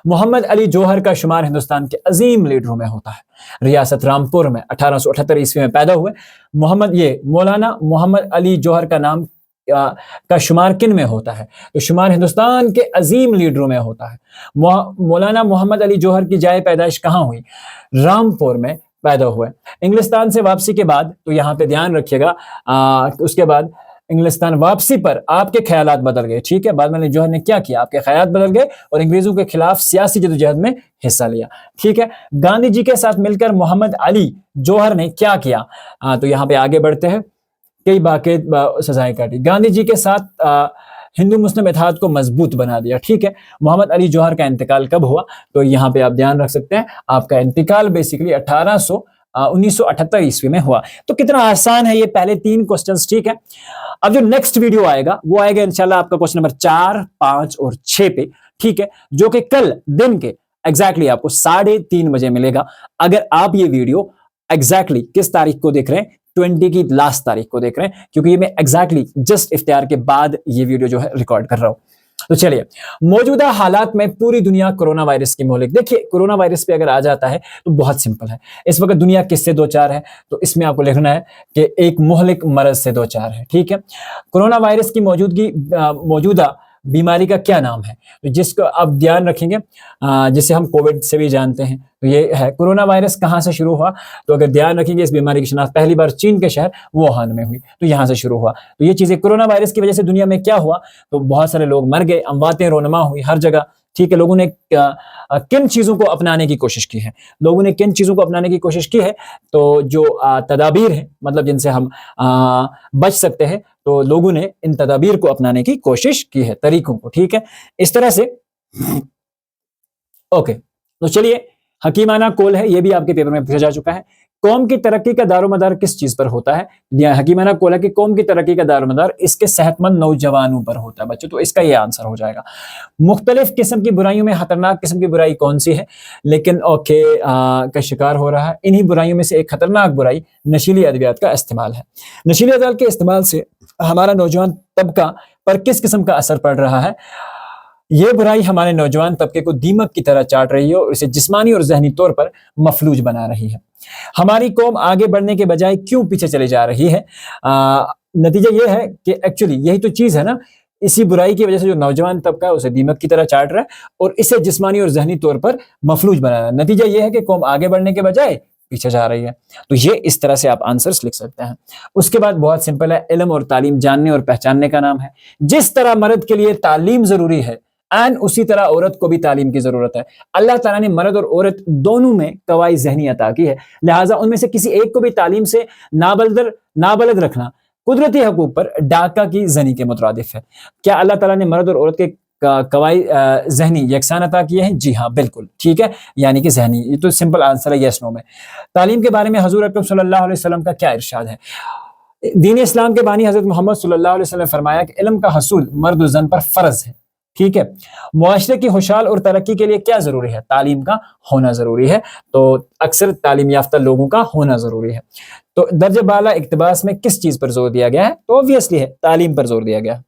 मोहम्मद अली जौहर का शुमार हिंदुस्तान के अजीम लीडरों में होता है। रियासत रामपुर में 1878 ईस्वी में पैदा हुए मौलाना मोहम्मद अली जौहर का नाम का शुमार किन में होता है? तो शुमार हिंदुस्तान के अजीम लीडरों में होता है। मौलाना मोहम्मद अली जौहर की जाए पैदाइश कहाँ हुई? रामपुर में पैदा हुए। इंग्लिस्तान से वापसी के बाद, तो यहाँ पे ध्यान रखिएगा, उसके बाद इंग्लिस्तान वापसी पर आपके ख्यालात बदल गए। ठीक है, बाद में जौहर ने क्या किया? आपके ख्यालात बदल गए और अंग्रेजों के खिलाफ सियासी जदोजहद में हिस्सा लिया। ठीक है, गांधी जी के साथ मिलकर मोहम्मद अली जौहर ने क्या किया? तो यहाँ पे आगे बढ़ते हैं। कई बाकायद सजाएं काटी। गांधी जी के साथ हिंदू मुस्लिम इत्तेहाद को मजबूत बना दिया। ठीक है, मोहम्मद अली जौहर का इंतकाल कब हुआ? तो यहाँ पे आप ध्यान रख सकते हैं, आपका इंतकाल बेसिकली 1978 ईस्वी में हुआ। तो कितना आसान है ये पहले 3 क्वेश्चंस। ठीक है, अब जो नेक्स्ट वीडियो आएगा वो आएगा इंशाल्लाह आपका क्वेश्चन नंबर 4, 5 और 6 पे। ठीक है, जो कि कल दिन के एग्जैक्टली आपको 3:30 बजे मिलेगा। अगर आप ये वीडियो एग्जैक्टली किस तारीख को देख रहे हैं? 20 की लास्ट तारीख को देख रहे हैं, क्योंकि ये मैं एग्जैक्टली जस्ट इफ्तियार के बाद ये वीडियो जो है रिकॉर्ड कर रहा हूं। तो चलिए, मौजूदा हालात में पूरी दुनिया कोरोना वायरस की मोहलिक। देखिए, कोरोना वायरस पे अगर आ जाता है तो बहुत सिंपल है। इस वक्त दुनिया किससे दो चार है? तो इसमें आपको लिखना है कि एक मोहलिक मरज से दो चार है। ठीक है, कोरोना वायरस की मौजूदा बीमारी का क्या नाम है? तो जिसको आप ध्यान रखेंगे, जिसे हम कोविड से भी जानते हैं, तो ये है। कोरोना वायरस कहाँ से शुरू हुआ? तो अगर ध्यान रखेंगे, इस बीमारी की शिनाख्त पहली बार चीन के शहर वुहान में हुई, तो यहाँ से शुरू हुआ। तो ये चीजें, कोरोना वायरस की वजह से दुनिया में क्या हुआ? तो बहुत सारे लोग मर गए, अमवातें रोनमा हुई हर जगह। ठीक है, लोगों ने किन चीजों को अपनाने की कोशिश की है? लोगों ने किन चीजों को अपनाने की कोशिश की है? तो जो तदाबीर है, मतलब जिनसे हम बच सकते हैं, तो लोगों ने इन तदाबीर को अपनाने की कोशिश की है, तरीकों को। ठीक है, इस तरह से। ओके, तो चलिए, हकीमाना कौल है, ये भी आपके पेपर में पूछा जा चुका है। कौम की तरक्की का दारोमदार किस चीज पर होता है? हकीमाना कौल है कि कौम की तरक्की का दारोमदार इसके सेहतमंद नौजवानों पर होता है बच्चों। तो इसका ये आंसर हो जाएगा। मुख्तलिफ किस्म की बुराइयों में खतरनाक किस्म की बुराई कौन सी है लेकिन का शिकार हो रहा है? इन्हीं बुराइयों में से एक खतरनाक बुराई नशीली अद्वियात का इस्तेमाल है। नशीली अद्वियात के इस्तेमाल से हमारा नौजवान तबका पर किस किस्म का असर पड़ रहा है? ये बुराई हमारे नौजवान तबके को दीमक की तरह चाट रही है और इसे जिस्मानी और जहनी तौर पर मफलूज बना रही है। हमारी कौम आगे बढ़ने के बजाय क्यों पीछे चले जा रही है? नतीजा ये है कि एक्चुअली यही तो चीज है ना, इसी बुराई की वजह से जो नौजवान तबका है उसे दीमक की तरह चाट रहा है और इसे जिस्मानी और जहनी तौर पर मफलूज बना रहा है। नतीजा ये है कि कौम आगे बढ़ने के बजाय पीछे जा रही है। तो ये इस तरह से आप आंसर्स लिख सकते हैं। उसके बाद बहुत सिंपल है, इल्म और तालीम जानने और पहचानने का नाम है। जिस तरह मर्द के लिए तालीम जरूरी है एंड उसी तरह औरत को भी तालीम की जरूरत है। अल्लाह ताला ने मर्द और औरत दोनों में कवाई ज़हनी अता की है, लिहाजा उनमें से किसी एक को भी तालीम से नाबलद रखना कुदरती हकूक पर डाका की ज़नी के मुतरादिफ है। क्या अल्लाह ताला ने मर्द और औरत के कवाई ज़हनी यकसान अता किए हैं? जी हाँ, बिल्कुल। ठीक है, यानी कि ज़हनी। ये तो सिंपल आंसर है, यस नो में। तालीम के बारे में हजूर अकरम सल्लल्लाहु अलैहि वसल्लम का क्या इरशाद है? दीन इस्लाम के बानी हजरत मोहम्मद सल्लल्लाहु अलैहि वसल्लम ने फरमाया कि इल्म का हसूल मर्द और ज़न पर फर्ज है। ठीक है, मुआशरे की खुशहाल और तरक्की के लिए क्या जरूरी है? तालीम का होना जरूरी है। तो अक्सर तालीम याफ्ता लोगों का होना जरूरी है। तो दर्जे बाला इक्तबास में किस चीज पर जोर दिया गया है? तो ऑब्वियसली है, तालीम पर जोर दिया गया है।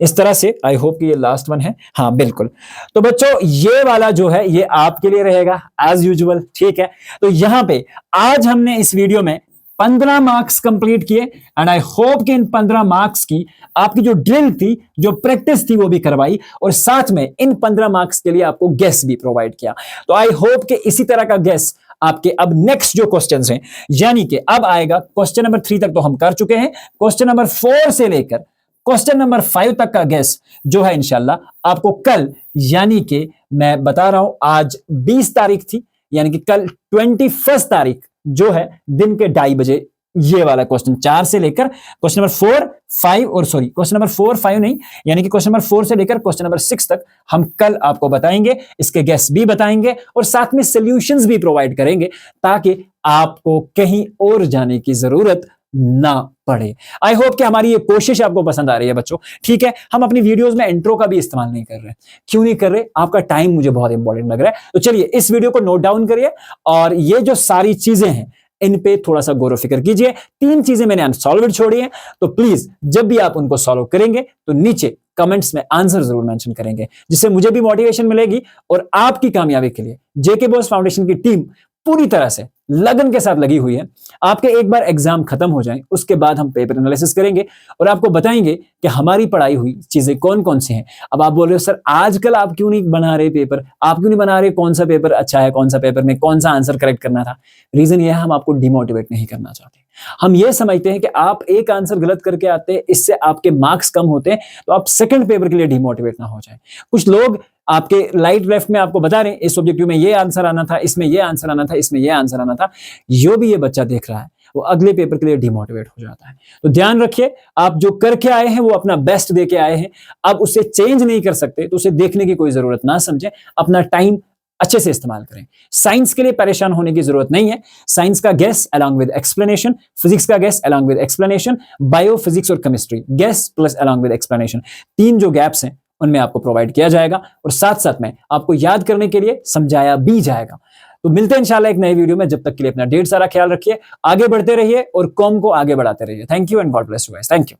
इस तरह से। आई होप कि ये लास्ट वन है, हाँ बिल्कुल। तो बच्चों ये वाला जो है ये आपके लिए रहेगा एज यूजुअल, ठीक है। तो यहां पे आज हमने इस वीडियो में 15 मार्क्स कंप्लीट किए एंड आई होप कि इन 15 मार्क्स की आपकी जो ड्रिल थी, जो प्रैक्टिस थी वो भी करवाई, और साथ में इन 15 मार्क्स के लिए आपको गेस भी प्रोवाइड किया। तो आई होप कि इसी तरह का गेस आपके अब नेक्स्ट जो क्वेश्चंस हैं, यानी कि अब आएगा क्वेश्चन नंबर 3 तक तो हम कर चुके हैं, क्वेश्चन नंबर 4 से लेकर क्वेश्चन नंबर 5 तक का गेस जो है इंशाल्लाह आपको कल, यानी कि मैं बता रहा हूं आज 20 तारीख थी, यानी कि कल 21 तारीख जो है दिन के 2:30 बजे ये वाला क्वेश्चन 4 से लेकर क्वेश्चन नंबर 4, 5 और सॉरी क्वेश्चन नंबर 4, 5 नहीं, यानी कि क्वेश्चन नंबर 4 से लेकर क्वेश्चन नंबर 6 तक हम कल आपको बताएंगे, इसके गेस भी बताएंगे और साथ में सॉल्यूशंस भी प्रोवाइड करेंगे ताकि आपको कहीं और जाने की जरूरत ना पड़े। आई होप कि हमारी ये कोशिश आपको पसंद आ रही है बच्चों, ठीक है। हम अपनी वीडियोस में इंट्रो का भी इस्तेमाल नहीं कर रहे। क्यों नहीं कर रहे? आपका टाइम मुझे बहुत इंपॉर्टेंट लग रहा है। तो चलिए इस वीडियो को नोट डाउन करिए और ये जो सारी चीजें हैं इन पे थोड़ा सा गौर फिक्र कीजिए। 3 चीजें मैंने अनसॉल्वड छोड़ी हैं, तो प्लीज जब भी आप उनको सॉल्व करेंगे तो नीचे कमेंट्स में आंसर जरूर मेंशन करेंगे, जिससे मुझे भी मोटिवेशन मिलेगी और आपकी कामयाबी के लिए जेके बॉस फाउंडेशन की टीम पूरी तरह से लगन के साथ लगी हुई है। आपके एक बार एग्जाम खत्म हो जाए उसके बाद हम पेपर एनालिसिस करेंगे और आपको बताएंगे कि हमारी पढ़ाई हुई चीजें कौन कौन सी हैं। अब आप बोल रहे हो सर आजकल आप क्यों नहीं बना रहे पेपर, आप क्यों नहीं बना रहे, कौन सा पेपर अच्छा है, कौन सा पेपर में कौन सा आंसर करेक्ट करना था। रीजन ये है हम आपको डिमोटिवेट नहीं करना चाहते। हम ये समझते हैं कि आप एक आंसर गलत करके आते हैं, इससे आपके मार्क्स कम होते हैं, तो आप सेकंड पेपर के लिए डिमोटिवेट ना हो जाए। कुछ लोग आपके राइट लेफ्ट में आपको बता रहे हैं इस ऑब्जेक्टिव में ये आंसर आना था, इसमें ये आंसर आना था, इसमें ये आंसर आना था, जो भी ये बच्चा देख रहा है वो अगले पेपर के लिए डिमोटिवेट हो जाता है। तो ध्यान रखिए, आप जो करके आए हैं वो अपना बेस्ट देके आए हैं, अब उसे चेंज नहीं कर सकते तो उसे देखने की कोई जरूरत ना समझें, अपना टाइम अच्छे से इस्तेमाल करें। साइंस के लिए परेशान होने की जरूरत नहीं है। साइंस का guess along with explanation, physics का guess along with explanation, bio, physics और chemistry guess plus along with explanation, 3 जो गैप्स हैं उनमें आपको प्रोवाइड किया जाएगा और साथ साथ में आपको याद करने के लिए समझाया भी जाएगा। तो मिलते हैं इंशाल्लाह एक नई वीडियो में, जब तक के लिए अपना ढेर सारा ख्याल रखिए, आगे बढ़ते रहिए और कॉम को आगे बढ़ाते रहिए। Thank you and God bless you guys. Thank you.